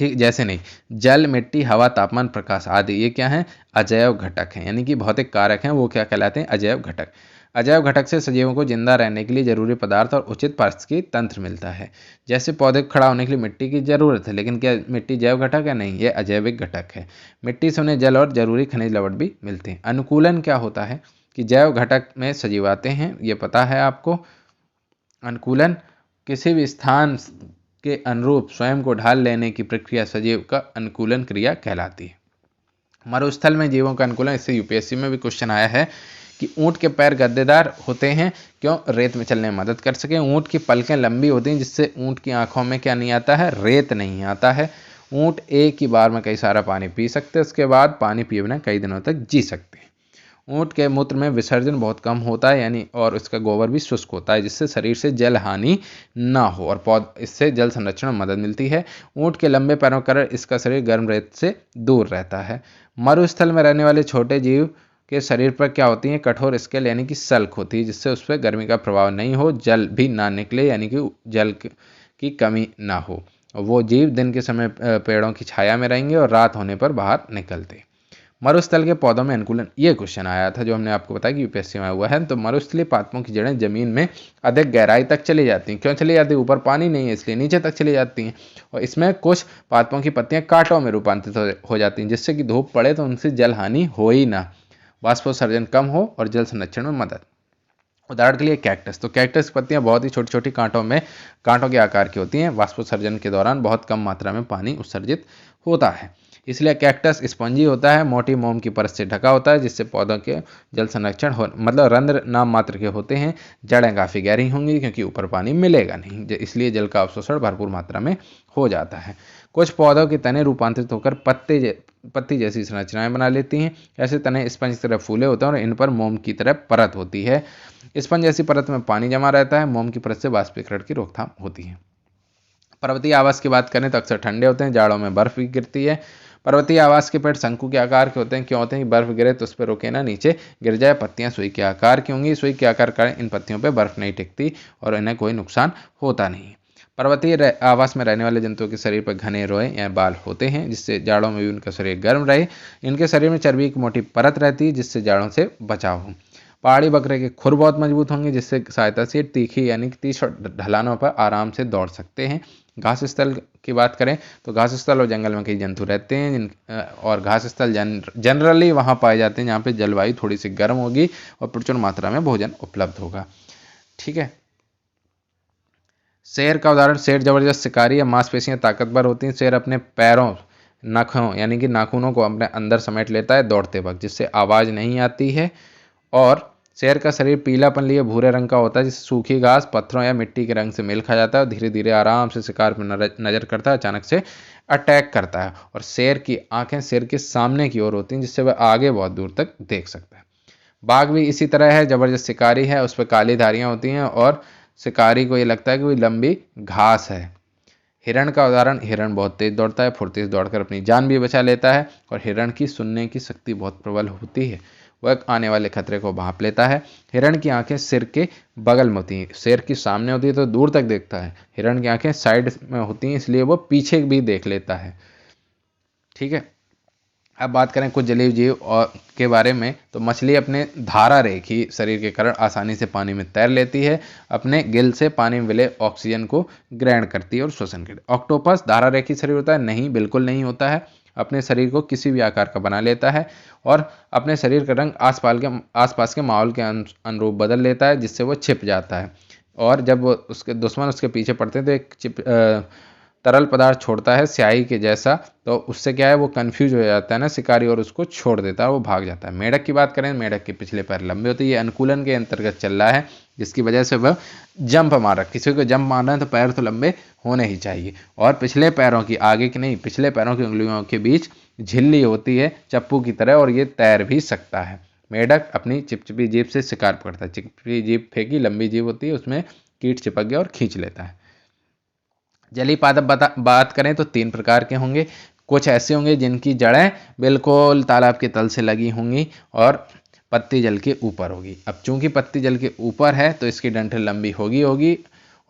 Speaker 1: जैसे नहीं, जल, मिट्टी, हवा, तापमान, प्रकाश आदि। ये क्या है? अजैव घटक हैं, यानी कि भौतिक कारक हैं, वो क्या कहलाते हैं? अजैव घटक। अजैव घटक से सजीवों को जिंदा रहने के लिए जरूरी पदार्थ और उचित पारिस्थितिकी तंत्र मिलता है। जैसे पौधे को खड़ा होने के लिए मिट्टी की जरूरत है, लेकिन क्या मिट्टी जैव घटक है? नहीं, ये अजैविक घटक है। मिट्टी से उन्हें जल और जरूरी खनिज लवण भी मिलते हैं। अनुकूलन क्या होता है? कि जैव घटक में सजीव आते हैं, ये पता है आपको। अनुकूलन किसी भी स्थान के अनुरूप स्वयं को ढाल लेने की प्रक्रिया सजीव का अनुकूलन क्रिया कहलाती है। मरुस्थल में जीवों का अनुकूलन, इससे यूपीएससी में भी क्वेश्चन आया है कि ऊंट के पैर गद्देदार होते हैं, क्यों? रेत में चलने में मदद कर सके। ऊंट की पलकें लंबी होती हैं जिससे ऊंट की आंखों में क्या नहीं आता है? रेत नहीं आता है। ऊंट एक ही बार में कई सारा पानी पी सकते हैं, उसके बाद पानी पिए बिना कई दिनों तक जी सकते हैं। ऊंट के मूत्र में विसर्जन बहुत कम होता है, यानी और इसका गोबर भी शुष्क होता है, जिससे शरीर से जल हानि ना हो और इससे जल संरक्षण में मदद मिलती है। ऊंट के लंबे पैरों के कारण इसका शरीर गर्म रेत से दूर रहता है। मरुस्थल में रहने वाले छोटे जीव के शरीर पर क्या होती है? कठोर स्केल यानी कि सल्क होती है, जिससे उस पर गर्मी का प्रभाव नहीं हो, जल भी ना निकले, यानी कि जल की कमी ना हो। वो जीव दिन के समय पेड़ों की छाया में रहेंगे और रात होने पर बाहर निकलते। मरुस्थल के पौधों में अनुकूलन, ये क्वेश्चन आया था जो हमने आपको बताया कि यूपीएससी में हुआ है। तो मरुस्थलीय पादपों की जड़ें जमीन में अधिक गहराई तक चली जाती हैं। क्यों चली जाती है? ऊपर पानी नहीं है इसलिए नीचे तक चली जाती हैं। और इसमें कुछ पादपों की पत्तियां कांटों में रूपांतरित हो जाती हैं, जिससे कि धूप पड़े तो उनसे जल हानि हो ही ना, वाष्पोत्सर्जन कम हो और जल संरक्षण में मदद। उदाहरण के लिए कैक्टस। तो कैक्टस की पत्तियां बहुत ही छोटी छोटी कांटों के आकार की होती हैं। वाष्पोत्सर्जन के दौरान बहुत कम मात्रा में पानी उत्सर्जित होता है, इसलिए कैक्टस स्पंजी होता है, मोटी मोम की परत से ढका होता है, जिससे पौधों के जल संरक्षण हो, मतलब रंध्र नाम मात्र के होते हैं। जड़ें काफ़ी गहरी होंगी क्योंकि ऊपर पानी मिलेगा नहीं, इसलिए जल का अवशोषण भरपूर मात्रा में हो जाता है। कुछ पौधों के तने रूपांतरित होकर पत्ती जैसी संरचनाएं बना लेती हैं। ऐसे तने स्पंज की तरह फूले होते हैं और इन पर मोम की तरह परत होती है। स्पंज जैसी परत में पानी जमा रहता है। मोम की परत से वाष्पीकरण की रोकथाम होती है। पर्वतीय आवास की बात करें तो अक्सर ठंडे होते हैं, जाड़ों में बर्फ भी गिरती है। पर्वतीय आवास के पेड़ शंकु के आकार के होते हैं। क्यों होते हैं? कि बर्फ गिरे तो उस पर रुके ना, नीचे गिर जाए। पत्तियां सुई के आकार की होंगी, सुई के आकार कारण इन पत्तियों पर बर्फ नहीं टिकती और इन्हें कोई नुकसान होता नहीं। पर्वतीय आवास में रहने वाले जंतुओं के शरीर पर घने रोए या बाल होते हैं, जिससे जाड़ों में भी उनका शरीर गर्म रहे। इनके शरीर में चर्बी की मोटी परत रहती है, जिससे जाड़ों से बचाव हो। पहाड़ी बकरे के खुर बहुत मजबूत होंगे, जिससे सहायता से तीखी यानी कि तीस ढलानों पर आराम से दौड़ सकते हैं। घास स्थल की बात करें तो घास स्थल और जंगल में कई जंतु रहते हैं और घास स्थल जनरली वहाँ पाए जाते हैं जहाँ पे जलवायु थोड़ी सी गर्म होगी और प्रचुर मात्रा में भोजन उपलब्ध होगा। ठीक है। शेर का उदाहरण, शेर जबरदस्त शिकारी या मांसपेशियां ताकतवर होती हैं। शेर अपने पैरों नखों यानी कि नाखूनों को अपने अंदर समेट लेता है दौड़ते वक्त, जिससे आवाज़ नहीं आती है। और शेर का शरीर पीलापन लिए भूरे रंग का होता है, जिससे सूखी घास, पत्थरों या मिट्टी के रंग से मेल खा जाता है और धीरे धीरे आराम से शिकार पर नजर करता है, अचानक से अटैक करता है। और शेर की आंखें शेर के सामने की ओर होती हैं, जिससे वह आगे बहुत दूर तक देख सकता है। बाघ भी इसी तरह है, जबरदस्त शिकारी है, उस पर काली धारियां होती हैं और शिकारी को ये लगता है कि कोई लंबी घास है। हिरण का उदाहरण, हिरण बहुत तेज दौड़ता है, फुर्ती से दौड़कर अपनी जान भी बचा लेता है। और हिरण की सुनने की शक्ति बहुत प्रबल होती है, वह आने वाले खतरे को भांप लेता है। हिरण की आंखें सिर के बगल में होती हैं, शेर की सामने होती है तो दूर तक देखता है। हिरण की आंखें साइड में होती हैं, इसलिए वह पीछे भी देख लेता है। ठीक है। अब बात करें कुछ जलीय जीव और के बारे में, तो मछली अपने धारा रेखी शरीर के कारण आसानी से पानी में तैर लेती है। अपने गिल से पानी में मिले ऑक्सीजन को ग्रहण करती है और श्वसन करती है। ऑक्टोपस धारा रेखी शरीर होता है? नहीं, बिल्कुल नहीं होता है। अपने शरीर को किसी भी आकार का बना लेता है और अपने शरीर का रंग आसपास के माहौल के अनुरूप बदल लेता है, जिससे वो छिप जाता है। और जब उसके दुश्मन उसके पीछे पड़ते हैं तो एक तरल पदार्थ छोड़ता है स्याही के जैसा, तो उससे क्या है वो कंफ्यूज हो जाता है ना शिकारी और उसको छोड़ देता है, वो भाग जाता है। मेढक की बात करें, मेढक के पिछले पैर लंबे होते हैं, ये अनुकूलन के अंतर्गत चल रहा है, जिसकी वजह से वह जंप मार रहा है। किसी को जंप मारना है तो पैर तो लंबे होने ही चाहिए। और पिछले पैरों की, आगे की नहीं, पिछले पैरों की उंगलियों के बीच झिल्ली होती है चप्पू की तरह, और ये तैर भी सकता है। मेढक अपनी चिपचिपी जीभ से शिकार पकड़ता है। चिपचिपी जीभ फेंकी, लंबी जीभ होती है, उसमें कीट चिपक गया और खींच लेता है। जलीय पादप बात करें तो 3 प्रकार के होंगे। कुछ ऐसे होंगे जिनकी जड़ें बिल्कुल तालाब के तल से लगी होंगी और पत्ती जल के ऊपर होगी। अब चूंकि पत्ती जल के ऊपर है तो इसकी डंठल लंबी होगी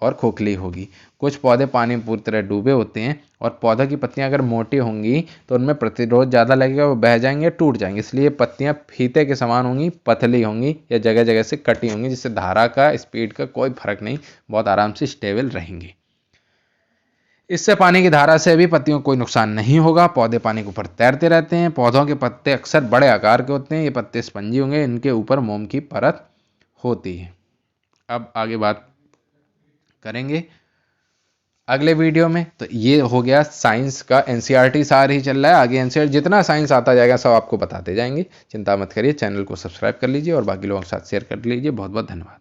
Speaker 1: और खोखली होगी। कुछ पौधे पानी में पूरी तरह डूबे होते हैं और पौधों की पत्तियां अगर मोटी होंगी तो उनमें प्रतिरोध ज़्यादा लगेगा, वो बह जाएंगे, टूट जाएंगे। इसलिए पत्तियां फीते के समान होंगी, पतली होंगी या जगह जगह से कटी होंगी, जिससे धारा का, स्पीड का कोई फर्क नहीं, बहुत आराम से स्टेबल रहेंगी। इससे पानी की धारा से भी पत्तियों को कोई नुकसान नहीं होगा। पौधे पानी के ऊपर तैरते रहते हैं। पौधों के पत्ते अक्सर बड़े आकार के होते हैं। ये पत्ते स्पंजी होंगे, इनके ऊपर मोम की परत होती है। अब आगे बात करेंगे अगले वीडियो में। तो ये हो गया साइंस का, एनसीईआरटी सार ही चल रहा है, आगे एनसीईआरटी जितना साइंस आता जाएगा सब आपको बताते जाएंगे। चिंता मत करिए, चैनल को सब्सक्राइब कर लीजिए और बाकी लोगों के साथ शेयर कर लीजिए। बहुत बहुत धन्यवाद।